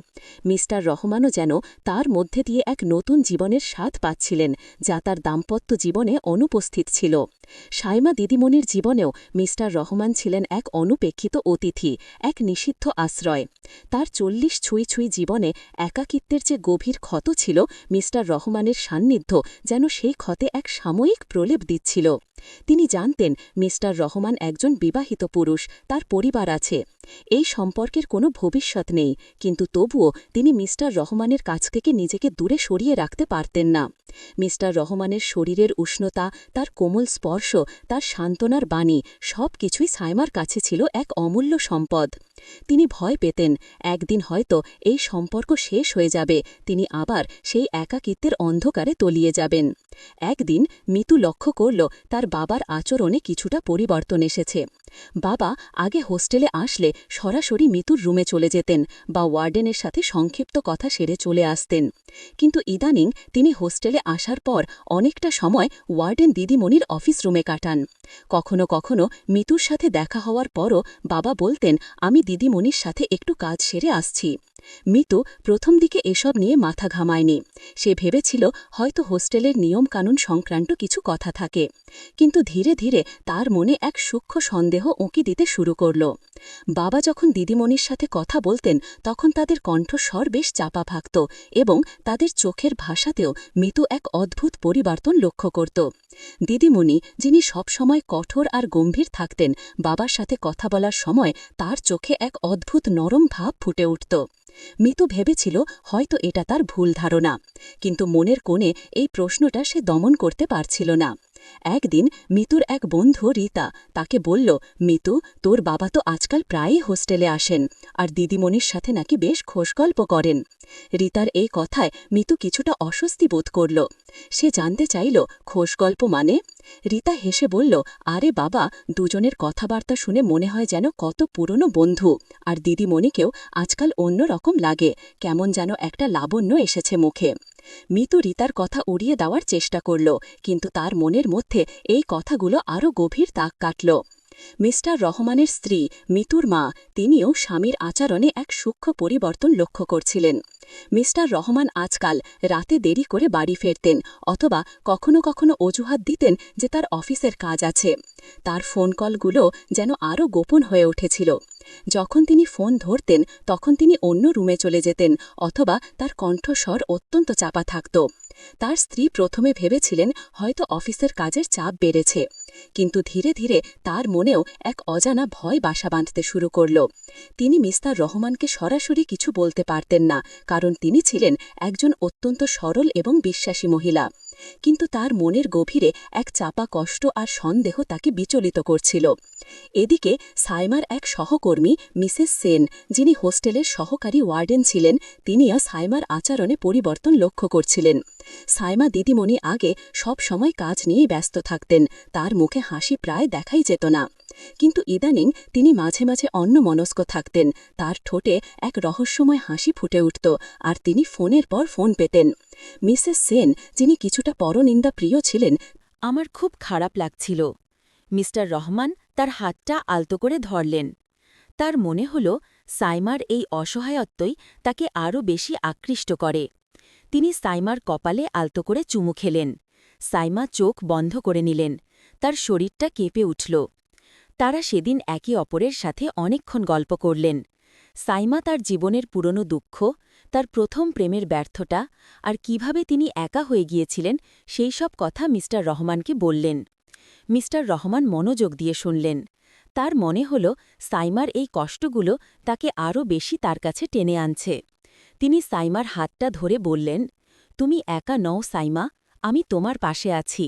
মিস্টার রহমানও যেন তার মধ্যে দিয়ে এক নতুন জীবনের স্বাদ পাচ্ছিলেন, যা তার দাম্পত্য জীবনে অনুপস্থিত ছিল। সাইমা দিদিমণির জীবনেও মিস্টার রহমান ছিলেন এক অনুপেক্ষিত অতিথি, এক নিষিদ্ধ আশ্রয়। তার ৪০ ছুঁই ছুঁই জীবনে একাকিত্বের যে গভীর ক্ষত ছিল, মিস্টার রহমানের সান্নিধ্য যেন সেই ক্ষতে এক সাময়িক প্রলেপ দিচ্ছিল। তিনি জানতেন মিস্টার রহমান একজন বিবাহিত পুরুষ, তার পরিবার আছে। এই সম্পর্কের কোনো ভবিষ্যৎ নেই, কিন্তু তবুও তিনি মিস্টার রহমানের কাছ থেকে নিজেকে দূরে সরিয়ে রাখতে পারতেন না। মিস্টার রহমানের শরীরের উষ্ণতা, তার কোমল স্পর্শ, তার সান্ত্বনার বাণী সবকিছুই সাইমার কাছে ছিল এক অমূল্য সম্পদ। তিনি ভয় পেতেন একদিন হয়তো এই সম্পর্ক শেষ হয়ে যাবে, তিনি আবার সেই একাকিত্বের অন্ধকারে তলিয়ে যাবেন। একদিন মিতু লক্ষ্য করল তার বাবার আচরণে কিছুটা পরিবর্তন এসেছে। বাবা আগে হোস্টেলে আসলে সরাসরি মিতুর রুমে চলে যেতেন বা ওয়ার্ডেনের সাথে সংক্ষিপ্ত কথা সেরে চলে আসতেন, কিন্তু ইদানিং তিনি হোস্টেলে আসার পর অনেকটা সময় ওয়ার্ডেন দিদিমণির অফিস রুমে কাটান। কখনো কখনো মিতুর সাথে দেখা হওয়ার পরও বাবা বলতেন, আমি দিদিমণির সাথে একটু কাজ সেরে আসছি। মিতু প্রথম দিকে এসব নিয়ে মাথা ঘামায়নি। সে ভেবেছিল হয়তো হোস্টেলের নিয়মকানুন সংক্রান্ত কিছু কথা থাকে, কিন্তু ধীরে ধীরে তার মনে এক সূক্ষ্ম সন্দেহ উঁকি দিতে শুরু করল। বাবা যখন দিদিমণির সাথে কথা বলতেন তখন তাদের কণ্ঠস্বর বেশ চাপা থাকত এবং তাদের চোখের ভাষাতেও মিতু এক অদ্ভুত পরিবর্তন লক্ষ্য করত। দিদিমণি, যিনি সবসময় কঠোর আর গম্ভীর থাকতেন, বাবার সাথে কথা বলার সময় তার চোখে এক অদ্ভুত নরম ভাব ফুটে উঠত। মিতু ভেবেছিল হয়তো এটা তার ভুল ধারণা, কিন্তু মনের কোণে এই প্রশ্নটা সে দমন করতে পারছিল না। একদিন মিতুর এক বন্ধু রীতা তাকে বলল, মিতু, তোর বাবা তো আজকাল প্রায়ই হোস্টেলে আসেন আর দিদিমণির সাথে নাকি বেশ খোশগল্প করেন। রীতার এই কথায় মিতু কিছুটা অস্বস্তি বোধ করল। সে জানতে চাইল, খোশগল্প মানে? রীতা হেসে বলল, আরে বাবা, দুজনের কথাবার্তা শুনে মনে হয় যেন কত পুরনো বন্ধু, আর দিদিমণিকেও আজকাল অন্য রকম লাগে, কেমন যেন একটা লাবণ্য এসেছে মুখে। মিতু রীতার কথা উড়িয়ে দেওয়ার চেষ্টা করল, কিন্তু তার মনের মধ্যে এই কথাগুলো আরও গভীর দাগ কাটল। মিস্টার রহমানের স্ত্রী মিতুর মা, তিনিও স্বামীর আচরণে এক সূক্ষ্ম পরিবর্তন লক্ষ্য করছিলেন। মিস্টার রহমান আজকাল রাতে দেরি করে বাড়ি ফিরতেন অথবা কখনো কখনো অজুহাত দিতেন যে তার অফিসের কাজ আছে। তার ফোন কলগুলো যেন আরও গোপন হয়ে উঠেছিল। যখন তিনি ফোন ধরতেন তখন তিনি অন্য রুমে চলে যেতেন অথবা তার কণ্ঠস্বর অত্যন্ত চাপা থাকত। তার স্ত্রী প্রথমে ভেবেছিলেন হয়তো অফিসের কাজের চাপ বেড়েছে, কিন্তু ধীরে ধীরে তার মনেও এক অজানা ভয় বাসা বাঁধতে শুরু করল। তিনি মিস্টার রহমানকে সরাসরি কিছু বলতে পারতেন না, কারণ তিনি ছিলেন একজন অত্যন্ত সরল এবং বিশ্বাসী মহিলা, কিন্তু তার মনের গভীরে এক চাপা কষ্ট আর সন্দেহ তাকে বিচলিত করছিল। এদিকে সাইমার এক সহকর্মী মিসেস সেন, যিনি হোস্টেলের সহকারী ওয়ার্ডেন ছিলেন, তিনিও সাইমার আচরণে পরিবর্তন লক্ষ্য করছিলেন। সাইমা দিদিমণি আগে সব সময় কাজ নিয়েই ব্যস্ত থাকতেন, তার মুখে হাসি প্রায় দেখাই যেত না, কিন্তু ইদানিং তিনি মাঝে মাঝে অন্যমনস্ক থাকতেন, তার ঠোঁটে এক রহস্যময় হাসি ফুটে উঠত আর তিনি ফোনের পর ফোন পেতেন। মিসেস সেন, যিনি কিছুটা পরনিন্দা প্রিয় ছিলেন, আমার খুব খারাপ লাগছিল। মিস্টার রহমান তার হাতটা আলতো করে ধরলেন। তার মনে হল সাইমার এই অসহায়ত্বই তাকে আরও বেশি আকৃষ্ট করে। তিনি সাইমার কপালে আলতো করে চুমু খেলেন। সাইমা চোখ বন্ধ করে নিলেন, তার শরীরটা কেঁপে উঠল। তারা সেদিন একে অপরের সাথে অনেকক্ষণ গল্প করলেন। সাইমা তার জীবনের পুরনো দুঃখ, তার প্রথম প্রেমের ব্যর্থতা আর কিভাবে তিনি একা হয়ে গিয়েছিলেন সেই সব কথা মিস্টার রহমানকে বললেন। মিস্টার রহমান মনোযোগ দিয়ে শুনলেন। তার মনে হল সাইমার এই কষ্টগুলো তাকে আরও বেশি তার কাছে টেনে আনছে। তিনি সাইমার হাতটা ধরে বললেন, তুমি একা নও সাইমা, আমি তোমার পাশে আছি।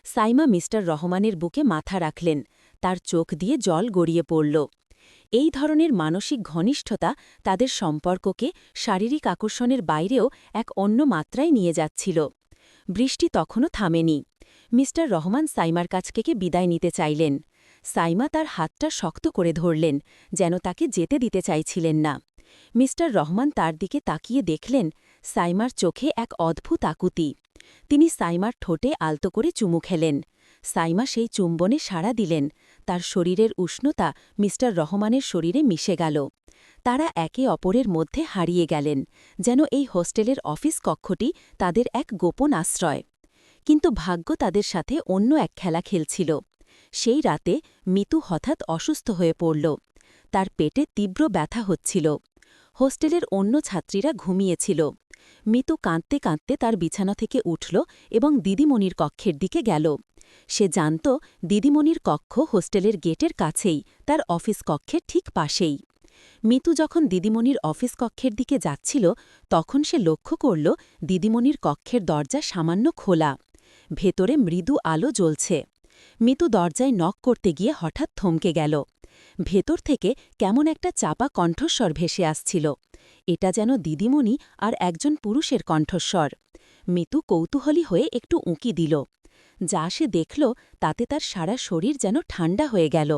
সাইমা মিস্টার রহমানের বুকে মাথা রাখলেন, তার চোখ দিয়ে জল গড়িয়ে পড়ল। এই ধরনের মানসিক ঘনিষ্ঠতা তাদের সম্পর্ককে শারীরিক আকর্ষণের বাইরেও এক অন্য মাত্রায় নিয়ে যাচ্ছিল। বৃষ্টি তখনও থামেনি। মিস্টার রহমান সাইমার কাছ থেকে বিদায় নিতে চাইলেন। সাইমা তার হাতটা শক্ত করে ধরলেন, যেন তাকে যেতে দিতে চাইছিলেন না। মিস্টার রহমান তার দিকে তাকিয়ে দেখলেন সাইমার চোখে এক অদ্ভুত আকুতি। তিনি সাইমার ঠোঁটে আলতো করে চুমু খেলেন। সাইমা সেই চুম্বনে সাড়া দিলেন, তার শরীরের উষ্ণতা মিস্টার রহমানের শরীরে মিশে গেল। তারা একে অপরের মধ্যে হারিয়ে গেলেন, যেন এই হোস্টেলের অফিস কক্ষটি তাদের এক গোপন আশ্রয়। কিন্তু ভাগ্য তাদের সাথে অন্য এক খেলা খেলছিল। সেই রাতে মিতু হঠাৎ অসুস্থ হয়ে পড়ল। তার পেটে তীব্র ব্যথা হচ্ছিল। হোস্টেলের অন্য ছাত্রীরা ঘুমিয়েছিল। মিতু কাঁদতে কাঁদতে তার বিছানা থেকে উঠল এবং দিদিমণির কক্ষের দিকে গেল। সে জানত দিদিমণির কক্ষ হোস্টেলের গেটের কাছেই, তার অফিস কক্ষের ঠিক পাশেই। মিতু যখন দিদিমণির অফিস কক্ষের দিকে যাচ্ছিল তখন সে লক্ষ্য করল দিদিমণির কক্ষের দরজা সামান্য খোলা। ভেতরে মৃদু আলো জ্বলছে। মিতু দরজায় নক করতে গিয়ে হঠাৎ থমকে গেল। ভেতর থেকে কেমন একটা চাপা কণ্ঠস্বর ভেসে আসছিল। এটা যেন দিদিমণি আর একজন পুরুষের কণ্ঠস্বর। মিতু কৌতূহলী হয়ে একটু উঁকি দিল। যা সে দেখল তাতে তার সারা শরীর যেন ঠান্ডা হয়ে গেল।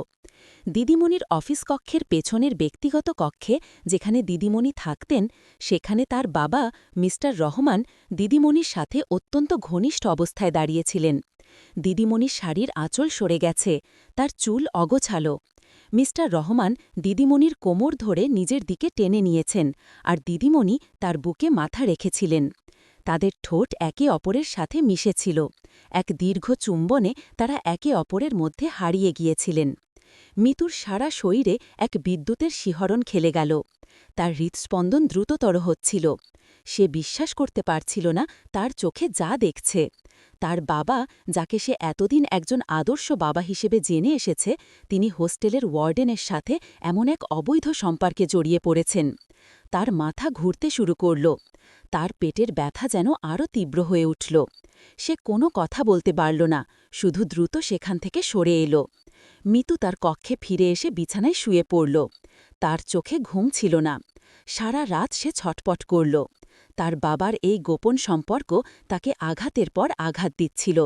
দিদিমণির অফিস কক্ষের পেছনের ব্যক্তিগত কক্ষে যেখানে দিদিমণি থাকতেন, সেখানে তার বাবা মিস্টার রহমান দিদিমণির সাথে অত্যন্ত ঘনিষ্ঠ অবস্থায় দাঁড়িয়েছিলেন। দিদিমণির শাড়ির আঁচল সরে গেছে, তার চুল অগোছালো। মিস্টার রহমান দিদিমণির কোমর ধরে নিজের দিকে টেনে নিয়েছেন, আর দিদিমণি তার বুকে মাথা রেখেছিলেন। তাদের ঠোঁট একে অপরের সাথে মিশেছিল। এক দীর্ঘ চুম্বনে তারা একে অপরের মধ্যে হারিয়ে গিয়েছিলেন। মিতুর সারা শরীরে এক বিদ্যুতের শিহরণ খেলে গেল। তার হৃৎস্পন্দন দ্রুততর হচ্ছিল। সে বিশ্বাস করতে পারছিল না তার চোখে যা দেখছে। তার বাবা, যাকে সে এতদিন একজন আদর্শ বাবা হিসেবে জেনে এসেছে, তিনি হোস্টেলের ওয়ার্ডেনের সাথে এমন এক অবৈধ সম্পর্কে জড়িয়ে পড়েছেন। তার মাথা ঘুরতে শুরু করল। তার পেটের ব্যথা যেন আরও তীব্র হয়ে উঠল। সে কোনো কথা বলতে পারল না, শুধু দ্রুত সেখান থেকে সরে এলো। মিতু তার কক্ষে ফিরে এসে বিছানায় শুয়ে পড়ল। তার চোখে ঘুম ছিল না। সারা রাত সে ছটপট করল। তার বাবার এই গোপন সম্পর্ক তাকে আঘাতের পর আঘাত দিচ্ছিল।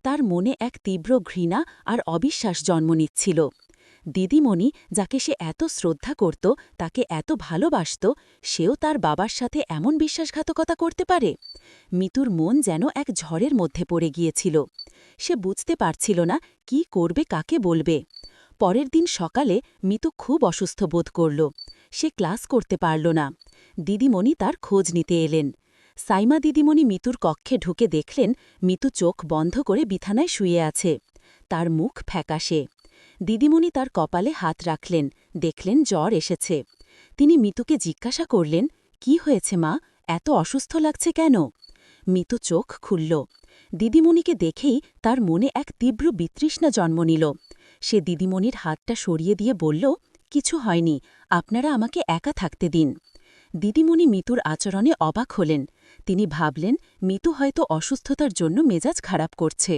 তার মনে এক তীব্র ঘৃণা আর অবিশ্বাস জন্ম নিচ্ছিল। দিদিমণি, যাকে সে এত শ্রদ্ধা করত, তাকে এত ভালোবাসত, সেও তার বাবার সাথে এমন বিশ্বাসঘাতকতা করতে পারে? মিতুর মন যেন এক ঝড়ের মধ্যে পড়ে গিয়েছিল। সে বুঝতে পারছিল না কি করবে, কাকে বলবে। পরের দিন সকালে মিতু খুব অসুস্থ বোধ করল। সে ক্লাস করতে পারল না। দিদিমণি তার খোঁজ নিতে এলেন। সাইমা দিদিমণি মিতুর কক্ষে ঢুকে দেখলেন মিতু চোখ বন্ধ করে বিছানায় শুয়ে আছে। তার মুখ ফ্যাকাশে। দিদিমণি তার কপালে হাত রাখলেন, দেখলেন জ্বর এসেছে। তিনি মিতুকে জিজ্ঞাসা করলেন, কি হয়েছে মা, এত অসুস্থ লাগছে কেন? মিতু চোখ খুলল। দিদিমণিকে দেখেই তার মনে এক তীব্র বিতৃষ্ণা জন্ম নিল। সে দিদিমণির হাতটা সরিয়ে দিয়ে বলল, কিছু হয়নি, আপনারা আমাকে একা থাকতে দিন। দিদিমণি মিতুর আচরণে অবাক হলেন। তিনি ভাবলেন মিতু হয়তো অসুস্থতার জন্য মেজাজ খারাপ করছে।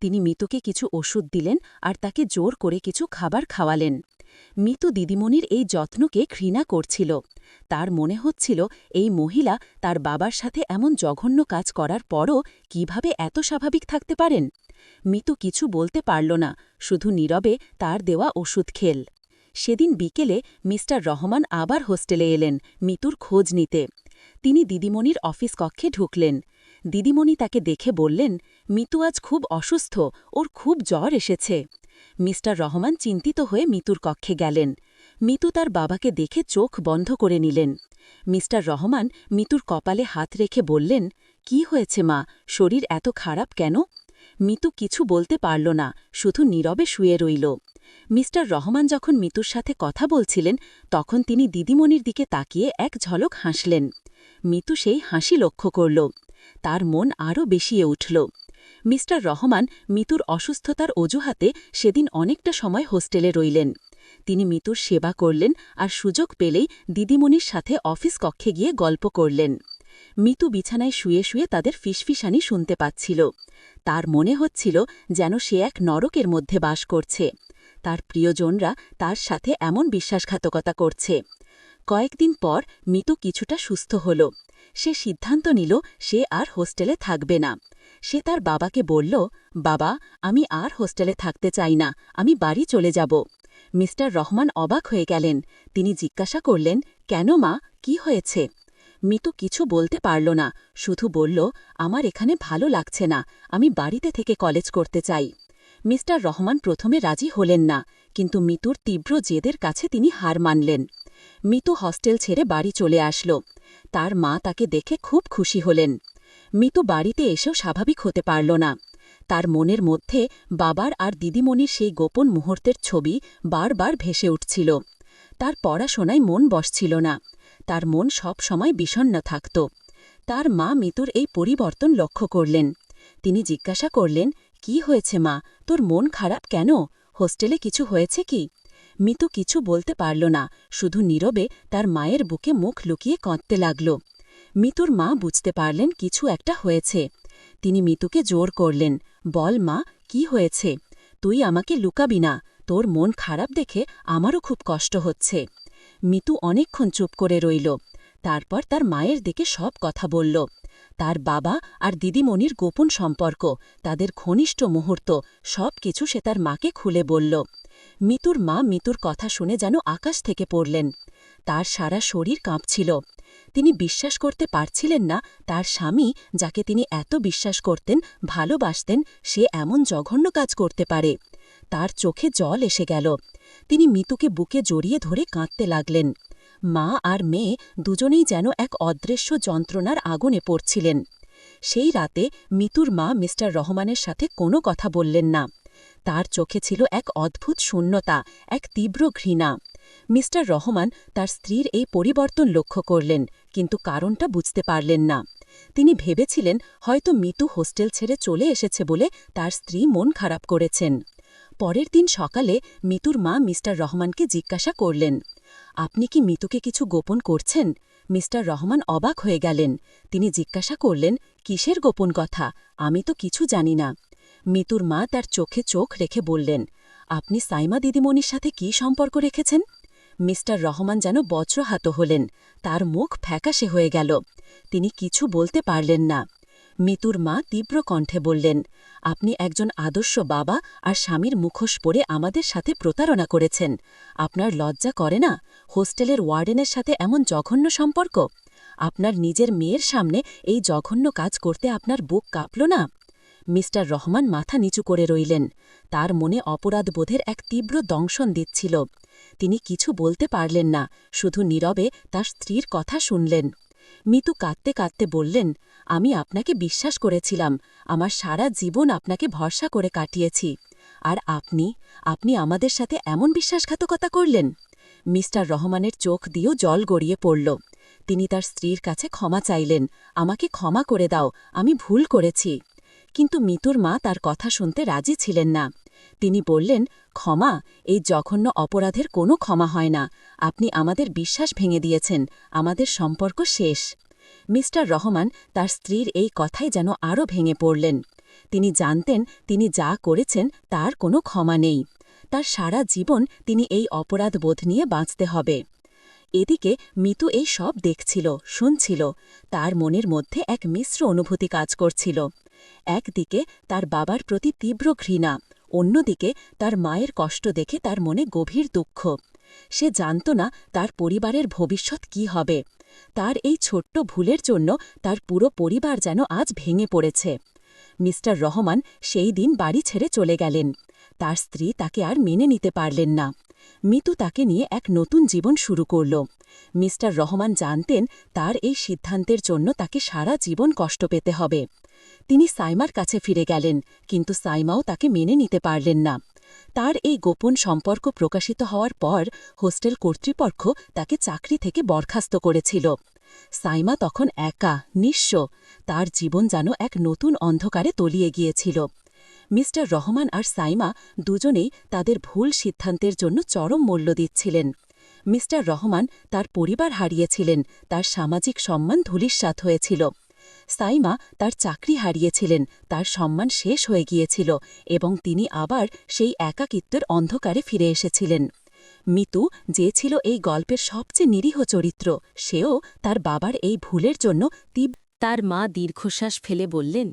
তিনি মিতুকে কিছু ওষুধ দিলেন আর তাকে জোর করে কিছু খাবার খাওয়ালেন। মিতু দিদিমণির এই যত্নকে ঘৃণা করছিল। তার মনে হচ্ছিল এই মহিলা তার বাবার সাথে এমন জঘন্য কাজ করার পরও কিভাবে এত স্বাভাবিক থাকতে পারেন। মিতু কিছু বলতে পারল না, শুধু নীরবে তার দেওয়া ওষুধ খেল। সেদিন বিকেলে মিস্টার রহমান আবার হোস্টেলে এলেন মিতুর খোঁজ নিতে। তিনি দিদিমণির অফিস কক্ষে ঢুকলেন। দিদিমণি তাকে দেখে বললেন, মিতু আজ খুব অসুস্থ, ওর খুব জ্বর এসেছে। মিস্টার রহমান চিন্তিত হয়ে মিতুর কক্ষে গেলেন। মিতু তার বাবাকে দেখে চোখ বন্ধ করে নিলেন। মিস্টার রহমান মিতুর কপালে হাত রেখে বললেন, কি হয়েছে মা, শরীর এত খারাপ কেন? মিতু কিছু বলতে পারল না, শুধু নীরবে শুয়ে রইল। মিস্টার রহমান যখন মিতুর সাথে কথা বলছিলেন তখন তিনি দিদিমণির দিকে তাকিয়ে এক ঝলক হাসলেন। মিতু সেই হাসি লক্ষ্য করল। তার মন আরও বেশিয়ে উঠল। মিস্টার রহমান মিতুর অসুস্থতার অজুহাতে সেদিন অনেকটা সময় হোস্টেলে রইলেন। তিনি মিতুর সেবা করলেন আর সুযোগ পেলেই দিদিমণির সাথে অফিস কক্ষে গিয়ে গল্প করলেন। মিতু বিছানায় শুয়ে শুয়ে তাদের ফিসফিসানি শুনতে পাচ্ছিল। তার মনে হচ্ছিল যেন সে এক নরকের মধ্যে বাস করছে। তার প্রিয়জনরা তার সাথে এমন বিশ্বাসঘাতকতা করছে। কয়েকদিন পর মিতু কিছুটা সুস্থ হল। সে সিদ্ধান্ত নিল সে আর হোস্টেলে থাকবে না। সে তার বাবাকে বলল, বাবা, আমি আর হোস্টেলে থাকতে চাই না, আমি বাড়ি চলে যাব। মিস্টার রহমান অবাক হয়ে গেলেন। তিনি জিজ্ঞাসা করলেন, কেন মা, কি হয়েছে? মিতু কিছু বলতে পারল না, শুধু বলল, আমার এখানে ভালো লাগছে না, আমি বাড়িতে থেকে কলেজ করতে চাই। মিস্টার রহমান প্রথমে রাজি হলেন না, কিন্তু মিতুর তীব্র জেদের কাছে তিনি হার মানলেন। মিতু হস্টেল ছেড়ে বাড়ি চলে আসল। তার মা তাকে দেখে খুব খুশি হলেন। মিতু বাড়িতে এসেও স্বাভাবিক হতে পারল না। তার মনের মধ্যে বাবার আর দিদিমণির সেই গোপন মুহূর্তের ছবি বারবার ভেসে উঠছিল। তার পড়াশোনায় মন বসছিল না। তার মন সব সময় বিষণ্ণ থাকত। তার মা মিতুর এই পরিবর্তন লক্ষ্য করলেন। তিনি জিজ্ঞাসা করলেন, কি হয়েছে মা, তোর মন খারাপ কেন? হোস্টেলে কিছু হয়েছে কি? মিতু কিছু বলতে পারল না, শুধু নীরবে তার মায়ের বুকে মুখ লুকিয়ে কাঁদতে লাগল। মিতুর মা বুঝতে পারলেন কিছু একটা হয়েছে। তিনি মিতুকে জোর করলেন, বল মা, কি হয়েছে? তুই আমাকে লুকাবি না, তোর মন খারাপ দেখে আমারও খুব কষ্ট হচ্ছে। মিতু অনেকক্ষণ চুপ করে রইল। তারপর তার মায়ের দিকে সব কথা বলল। তার বাবা আর দিদিমণির গোপন সম্পর্ক, তাদের ঘনিষ্ঠ মুহূর্ত, সব কিছু সে তার মাকে খুলে বলল। মিতুর মা মিতুর কথা শুনে যেন আকাশ থেকে পড়লেন। তার সারা শরীর কাঁপছিল। তিনি বিশ্বাস করতে পারছিলেন না তার স্বামী, যাকে তিনি এত বিশ্বাস করতেন, ভালোবাসতেন, সে এমন জঘন্য কাজ করতে পারে। তার চোখে জল এসে গেল। তিনি মিতুকে বুকে জড়িয়ে ধরে কাঁদতে লাগলেন। মা আর মেয়ে দুজনেই যেন এক অদৃশ্য যন্ত্রণার আগুনে পড়ছিলেন। সেই রাতে মিতুর মা মিস্টার রহমানের সাথে কোনো কথা বললেন না। তার চোখে ছিল এক অদ্ভুত শূন্যতা, এক তীব্র ঘৃণা। মিস্টার রহমান তার স্ত্রীর এই পরিবর্তন লক্ষ্য করলেন, কিন্তু কারণটা বুঝতে পারলেন না। তিনি ভেবেছিলেন হয়তো মিতু হোস্টেল ছেড়ে চলে এসেছে বলে তার স্ত্রী মন খারাপ করেছেন। পরের দিন সকালে মিতুর মা মিস্টার রহমানকে জিজ্ঞাসা করলেন, আপনি কি মিতুকে কিছু গোপন করছেন? মিস্টার রহমান অবাক হয়ে গেলেন। তিনি জিজ্ঞাসা করলেন, কিসের গোপন কথা? আমি তো কিছু জানি না। মিতুর মা তার চোখে চোখ রেখে বললেন, আপনি সাইমা দিদিমণির সাথে কি সম্পর্ক রেখেছেন? মিস্টার রহমান যেন বজ্রহাত হলেন। তার মুখ ফ্যাকাশে হয়ে গেল। তিনি কিছু বলতে পারলেন না। মিতুর মা তীব্র কণ্ঠে বললেন, আপনি একজন আদর্শ বাবা আর স্বামীর মুখোশ পরে আমাদের সাথে প্রতারণা করেছেন। আপনার লজ্জা করে না? হোস্টেলের ওয়ার্ডেনের সাথে এমন জঘন্য সম্পর্ক? আপনার নিজের মেয়ের সামনে এই জঘন্য কাজ করতে আপনার বুক কাঁপল না? মিস্টার রহমান মাথা নিচু করে রইলেন। তার মনে অপরাধবোধের এক তীব্র দংশন দিচ্ছিল। তিনি কিছু বলতে পারলেন না, শুধু নীরবে তার স্ত্রীর কথা শুনলেন। মিতু কাঁদতে কাঁদতে বললেন, আমি আপনাকে বিশ্বাস করেছিলাম, আমার সারা জীবন আপনাকে ভরসা করে কাটিয়েছি। আর আপনি আমাদের সাথে এমন বিশ্বাসঘাতকতা করলেন? মিস্টার রহমানের চোখ দিয়েও জল গড়িয়ে পড়ল। তিনি তার স্ত্রীর কাছে ক্ষমা চাইলেন, আমাকে ক্ষমা করে দাও, আমি ভুল করেছি। কিন্তু মিতুর মা তার কথা শুনতে রাজি ছিলেন না। তিনি বললেন, ক্ষমা? এই জঘন্য অপরাধের কোনো ক্ষমা হয় না। আপনি আমাদের বিশ্বাস ভেঙে দিয়েছেন, আমাদের সম্পর্ক শেষ। মিস্টার রহমান তার স্ত্রীর এই কথাই যেন আরও ভেঙে পড়লেন। তিনি জানতেন তিনি যা করেছেন তার কোনো ক্ষমা নেই। তার সারা জীবন তিনি এই অপরাধবোধ নিয়ে বাঁচতে হবে। এদিকে মিতু এই সব দেখছিল, শুনছিল। তার মনের মধ্যে এক মিশ্র অনুভূতি কাজ করছিল। একদিকে তার বাবার প্রতি তীব্র ঘৃণা, অন্যদিকে তার মায়ের কষ্ট দেখে তার মনে গভীর দুঃখ। সে জানত না তার পরিবারের ভবিষ্যৎ কি হবে। তার এই ছোট্ট ভুলের জন্য তার পুরো পরিবার যেন আজ ভেঙে পড়েছে। মিস্টার রহমান সেই দিন বাড়ি ছেড়ে চলে গেলেন। তার স্ত্রী তাকে আর মেনে নিতে পারলেন না। মিতু তাকে নিয়ে এক নতুন জীবন শুরু করল। মিস্টার রহমান জানতেন তার এই সিদ্ধান্তের জন্য তাকে সারা জীবন কষ্ট পেতে হবে। তিনি সাইমার কাছে ফিরে গেলেন, কিন্তু সাইমাও তাকে মেনে নিতে পারলেন না। তার এই গোপন সম্পর্ক প্রকাশিত হওয়ার পর হোস্টেল কর্তৃপক্ষ তাকে চাকরি থেকে বরখাস্ত করেছিল। সাইমা তখন একা, নিঃস্ব। তার জীবন যেন এক নতুন অন্ধকারে তলিয়ে গিয়েছিল। মিস্টার রহমান আর সাইমা দুজনেই তাদের ভুল সিদ্ধান্তের জন্য চরম মূল্য দিচ্ছিলেন। মিস্টার রহমান তার পরিবার হারিয়েছিলেন, তার সামাজিক সম্মান ধূলিসাৎ হয়েছিল। সাইমা তার চাকরি হারিয়েছিলেন, তার সম্মান শেষ হয়ে গিয়েছিল, এবং তিনি আবার সেই একাকিত্বের অন্ধকারে ফিরে এসেছিলেন। মিতু, যে ছিল এই গল্পের সবচেয়ে নিরীহ চরিত্র, সেও তার বাবার এই ভুলের জন্য তার মা দীর্ঘশ্বাস ফেলে বললেন,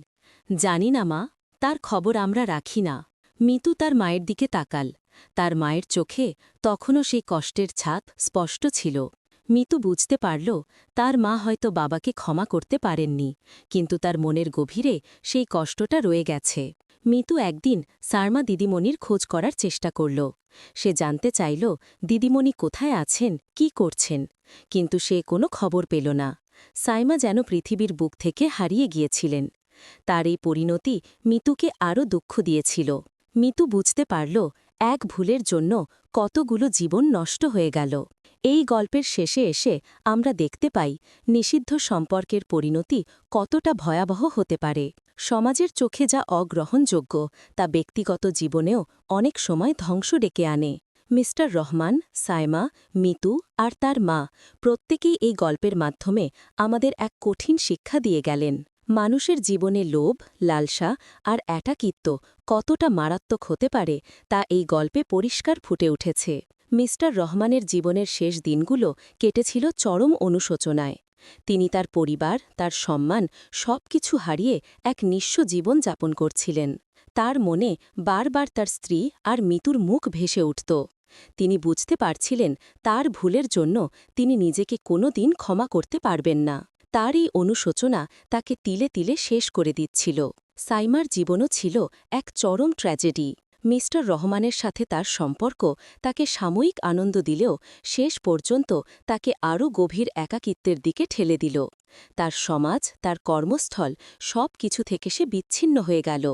জানি না মা, তার খবর আমরা রাখি না। মিতু তার মায়ের দিকে তাকাল। তার মায়ের চোখে তখনও সেই কষ্টের ছাপ স্পষ্ট ছিল। মিতু বুঝতে পারল তার মা হয়তো বাবাকে ক্ষমা করতে পারেননি, কিন্তু তার মনের গভীরে সেই কষ্টটা রয়ে গেছে। মিতু একদিন সারমা দিদিমণির খোঁজ করার চেষ্টা করল। সে জানতে চাইল দিদিমণি কোথায় আছেন, কি করছেন, কিন্তু সে কোনো খবর পেল না। সাইমা যেন পৃথিবীর বুক থেকে হারিয়ে গিয়েছিলেন। তার এই পরিণতি মিতুকে আরও দুঃখ দিয়েছিল। মিতু বুঝতে পারল এক ভুলের জন্য কতগুলো জীবন নষ্ট হয়ে গেল। এই গল্পের শেষে এসে আমরা দেখতে পাই নিষিদ্ধ সম্পর্কের পরিণতি কতটা ভয়াবহ হতে পারে। সমাজের চোখে যা অগ্রহণযোগ্য তা ব্যক্তিগত জীবনেও অনেক সময় ধ্বংস ডেকে আনে। মিস্টার রহমান, সাইমা, মিতু আর তার মা প্রত্যেকেই এই গল্পের মাধ্যমে আমাদের এক কঠিন শিক্ষা দিয়ে গেলেন। মানুষের জীবনে লোভ, লালসা আর একাকিত্ব কতটা মারাত্মক হতে পারে তা এই গল্পে পরিষ্কার ফুটে উঠেছে। মিস্টার রহমানের জীবনের শেষ দিনগুলো কেটেছিল চরম অনুশোচনায়। তিনি তার পরিবার, তার সম্মান সবকিছু হারিয়ে এক নিঃস্ব জীবন যাপন করছিলেন। তার মনে বারবার তার স্ত্রী আর মিতুর মুখ ভেসে উঠত। তিনি বুঝতে পারছিলেন তার ভুলের জন্য তিনি নিজেকে কোনোদিন ক্ষমা করতে পারবেন না। তার এই অনুশোচনা তাকে তিলে তিলে শেষ করে দিচ্ছিল। সাইমার জীবনও ছিল এক চরম ট্র্যাজেডি। মিস্টার রহমানের সাথে তার সম্পর্ক তাকে সাময়িক আনন্দ দিলেও শেষ পর্যন্ত তাকে আরও গভীর একাকিত্বের দিকে ঠেলে দিল। তার সমাজ, তার কর্মস্থল সব কিছু থেকে সে বিচ্ছিন্ন হয়ে গেল।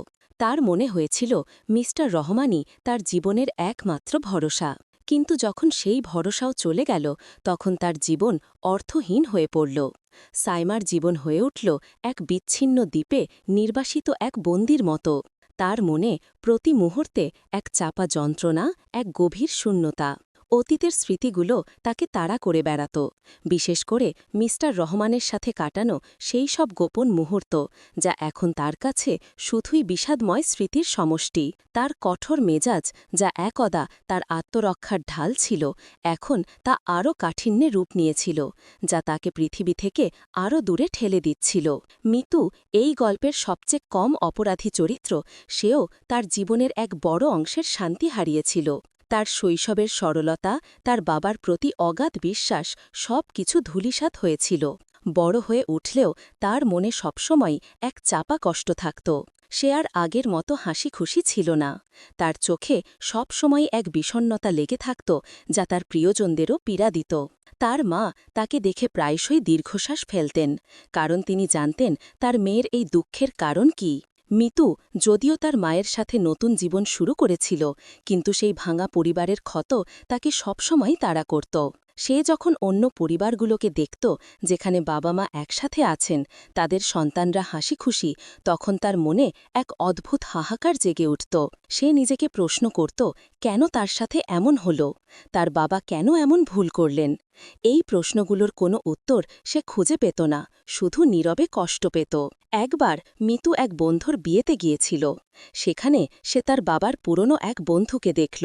তার মনে হয়েছিল মিস্টার রহমানই তার জীবনের একমাত্র ভরসা। কিন্তু যখন সেই ভরসাও চলে গেল তখন তার জীবন অর্থহীন হয়ে পড়ল। সাইমার জীবন হয়ে উঠল এক বিচ্ছিন্ন দ্বীপে নির্বাসিত এক বন্দির মতো। তার মনে প্রতি মুহূর্তে এক চাপা যন্ত্রণা, এক গভীর শূন্যতা। অতীতের স্মৃতিগুলো তাকে তাড়া করে বেড়াত, বিশেষ করে মিস্টার রহমানের সাথে কাটানো সেই সব গোপন মুহূর্ত যা এখন তার কাছে শুধুই বিষাদময় স্মৃতির সমষ্টি। তার কঠোর মেজাজ যা একদা তার আত্মরক্ষার ঢাল ছিল, এখন তা আরও কাঠিন্যে রূপ নিয়েছিল, যা তাকে পৃথিবী থেকে আরও দূরে ঠেলে দিচ্ছিল। মিতু এই গল্পের সবচেয়ে কম অপরাধী চরিত্র। সেও তার জীবনের এক বড় অংশের শান্তি হারিয়েছিল। তার শৈশবের সরলতা, তার বাবার প্রতি অগাধ বিশ্বাস সব কিছু ধূলিসাৎ হয়েছিল। বড় হয়ে উঠলেও তার মনে সবসময় এক চাপা কষ্ট থাকত। সে আর আগের মতো হাসি খুশি ছিল না। তার চোখে সবসময় এক বিষণ্ণতা লেগে থাকত যা তার প্রিয়জনদেরও পীড়া দিত। তার মা তাকে দেখে প্রায়শই দীর্ঘশ্বাস ফেলতেন, কারণ তিনি জানতেন তার মেয়ের এই দুঃখের কারণ কি। মিতু যদিও তার মায়ের সাথে নতুন জীবন শুরু করেছিল, কিন্তু সেই ভাঙা পরিবারের ক্ষত তাকে সবসময় তাড়া করত। সে যখন অন্য পরিবারগুলোকে দেখত যেখানে বাবা মা একসাথে আছেন, তাদের সন্তানরা হাসি খুশি, তখন তার মনে এক অদ্ভুত হাহাকার জেগে উঠত। সে নিজেকে প্রশ্ন করত, কেন তার সাথে এমন হল? তার বাবা কেন এমন ভুল করলেন? এই প্রশ্নগুলোর কোনো উত্তর সে খুঁজে পেত না, শুধু নীরবে কষ্ট পেত। একবার মিতু এক বন্ধুর বিয়েতে গিয়েছিল। সেখানে সে তার বাবার পুরনো এক বন্ধুকে দেখল।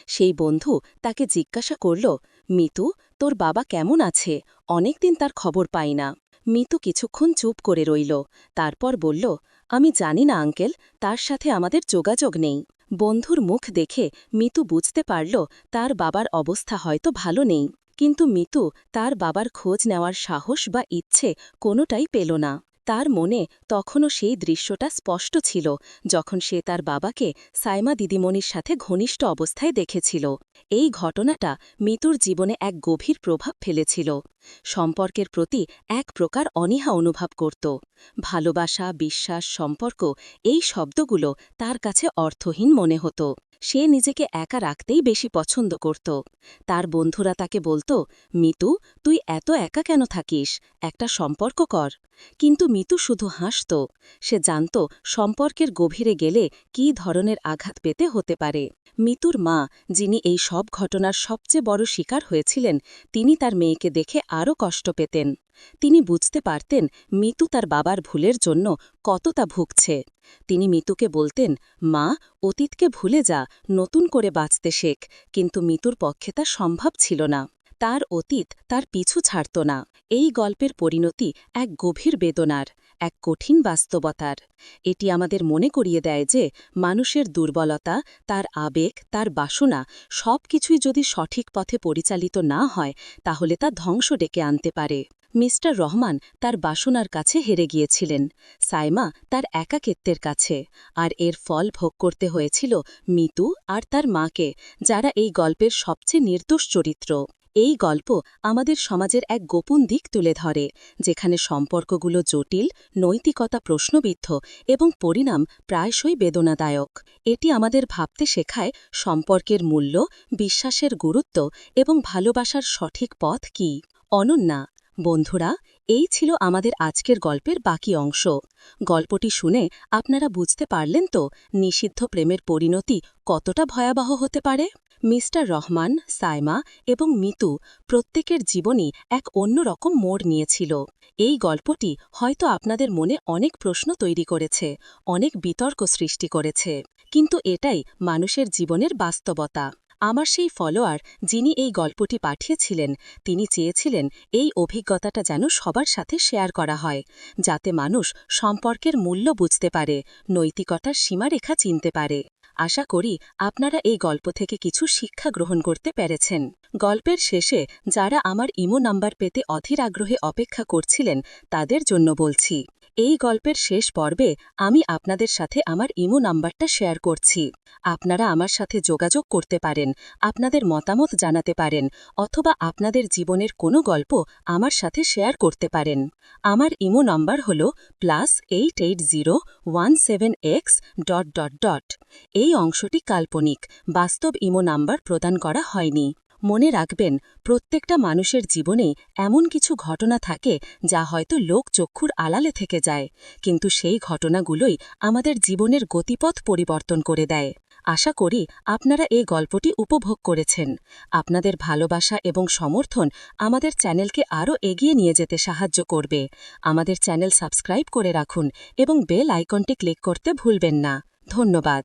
সেই বন্ধু তাকে জিজ্ঞাসা করল, মিতু, তোর বাবা কেমন আছে? অনেকদিন তার খবর পাই না। মিতু কিছুক্ষণ চুপ করে রইল, তারপর বলল, আমি জানি না আঙ্কেল, তার সাথে আমাদের যোগাযোগ নেই। বন্ধুর মুখ দেখে মিতু বুঝতে পারল তার বাবার অবস্থা হয়তো ভালো নেই, কিন্তু মিতু তার বাবার খোঁজ নেওয়ার সাহস বা ইচ্ছে কোনোটাই পেল না। তার মনে তখনও সেই দৃশ্যটা স্পষ্ট ছিল যখন সে তার বাবাকে সাইমা দিদিমণির সাথে ঘনিষ্ঠ অবস্থায় দেখেছিল। এই ঘটনাটা মিতুর জীবনে এক গভীর প্রভাব ফেলেছিল। সম্পর্কের প্রতি এক প্রকার অনীহা অনুভব করত। ভালোবাসা, বিশ্বাস, সম্পর্ক এই শব্দগুলো তার কাছে অর্থহীন মনে হতো। সে নিজেকে একা রাখতেই বেশি পছন্দ করত। তার বন্ধুরা তাকে বলত, মিতু, তুই এত একা কেন থাকিস? একটা সম্পর্ক কর। কিন্তু মিতু শুধু হাসত। সে জানত সম্পর্কের গভীরে গেলে কী ধরনের আঘাত পেতে হতে পারে। মিতুর মা, যিনি এই সব ঘটনার সবচেয়ে বড় শিকার হয়েছিলেন, তিনি তার মেয়েকে দেখে আরও কষ্ট পেতেন। তিনি বুঝতে পারতেন মিতু তার বাবার ভুলের জন্য কতটা ভুগছে। তিনি মিতুকে বলতেন, মা, অতীতকে ভুলে যা, নতুন করে বাঁচতে শেখ। কিন্তু মিতুর পক্ষে তা সম্ভব ছিল না। তার অতীত তার পিছু ছাড়ত না। এই গল্পের পরিণতি এক গভীর বেদনার, এক কঠিন বাস্তবতার। এটি আমাদের মনে করিয়ে দেয় যে মানুষের দুর্বলতা, তার আবেগ, তার বাসনা সবকিছুই যদি সঠিক পথে পরিচালিত না হয় তাহলে তা ধ্বংস ডেকে আনতে পারে। মিস্টার রহমান তার বাসনার কাছে হেরে গিয়েছিলেন, সাইমা তার একাকিত্বের কাছে, আর এর ফল ভোগ করতে হয়েছিল মিতু আর তার মাকে, যারা এই গল্পের সবচেয়ে নির্দোষ চরিত্র। এই গল্প আমাদের সমাজের এক গোপন দিক তুলে ধরে, যেখানে সম্পর্কগুলো জটিল, নৈতিকতা প্রশ্নবিদ্ধ এবং পরিণাম প্রায়শই বেদনাদায়ক। এটি আমাদের ভাবতে শেখায় সম্পর্কের মূল্য, বিশ্বাসের গুরুত্ব এবং ভালোবাসার সঠিক পথ কী। অনন্যা, বন্ধুরা, এই ছিল আমাদের আজকের গল্পের বাকি অংশ। গল্পটি শুনে আপনারা বুঝতে পারলেন তো নিষিদ্ধ প্রেমের পরিণতি কতটা ভয়াবহ হতে পারে। মিস্টার রহমান, সাইমা এবং মিতু প্রত্যেকের জীবনই এক অন্যরকম মোড় নিয়েছিল। এই গল্পটি হয়তো আপনাদের মনে অনেক প্রশ্ন তৈরি করেছে, অনেক বিতর্ক সৃষ্টি করেছে, কিন্তু এটাই মানুষের জীবনের বাস্তবতা। আমার সেই ফলোয়ার যিনি এই গল্পটি পাঠিয়েছিলেন, তিনি চেয়েছিলেন এই অভিজ্ঞতাটা যেন সবার সাথে শেয়ার করা হয়, যাতে মানুষ সম্পর্কের মূল্য বুঝতে পারে, নৈতিকতার সীমারেখা চিনতে পারে। আশা করি আপনারা এই গল্প থেকে কিছু শিক্ষা গ্রহণ করতে পেরেছেন। গল্পের শেষে যারা আমার ইমো নাম্বার পেতে অধীর আগ্রহে অপেক্ষা করছিলেন, তাদের জন্য বলছি, এই গল্পের শেষ পর্বে আমি আপনাদের সাথে আমার ইমো নাম্বারটা শেয়ার করছি। আপনারা আমার সাথে যোগাযোগ করতে পারেন, আপনাদের মতামত জানাতে পারেন, অথবা আপনাদের জীবনের কোনো গল্প আমার সাথে শেয়ার করতে পারেন। আমার ইমো নাম্বার হল +880117x... এই অংশটি কাল্পনিক, বাস্তব ইমো নাম্বার প্রদান করা হয়নি। মনে রাখবেন, প্রত্যেকটা মানুষের জীবনেই এমন কিছু ঘটনা থাকে যা হয়তো লোকচক্ষুর আড়ালে থেকে যায়, কিন্তু সেই ঘটনাগুলোই আমাদের জীবনের গতিপথ পরিবর্তন করে দেয়। আশা করি আপনারা এই গল্পটি উপভোগ করেছেন। আপনাদের ভালোবাসা এবং সমর্থন আমাদের চ্যানেলকে আরও এগিয়ে নিয়ে যেতে সাহায্য করবে। আমাদের চ্যানেল সাবস্ক্রাইব করে রাখুন এবং বেল আইকনটি ক্লিক করতে ভুলবেন না। ধন্যবাদ।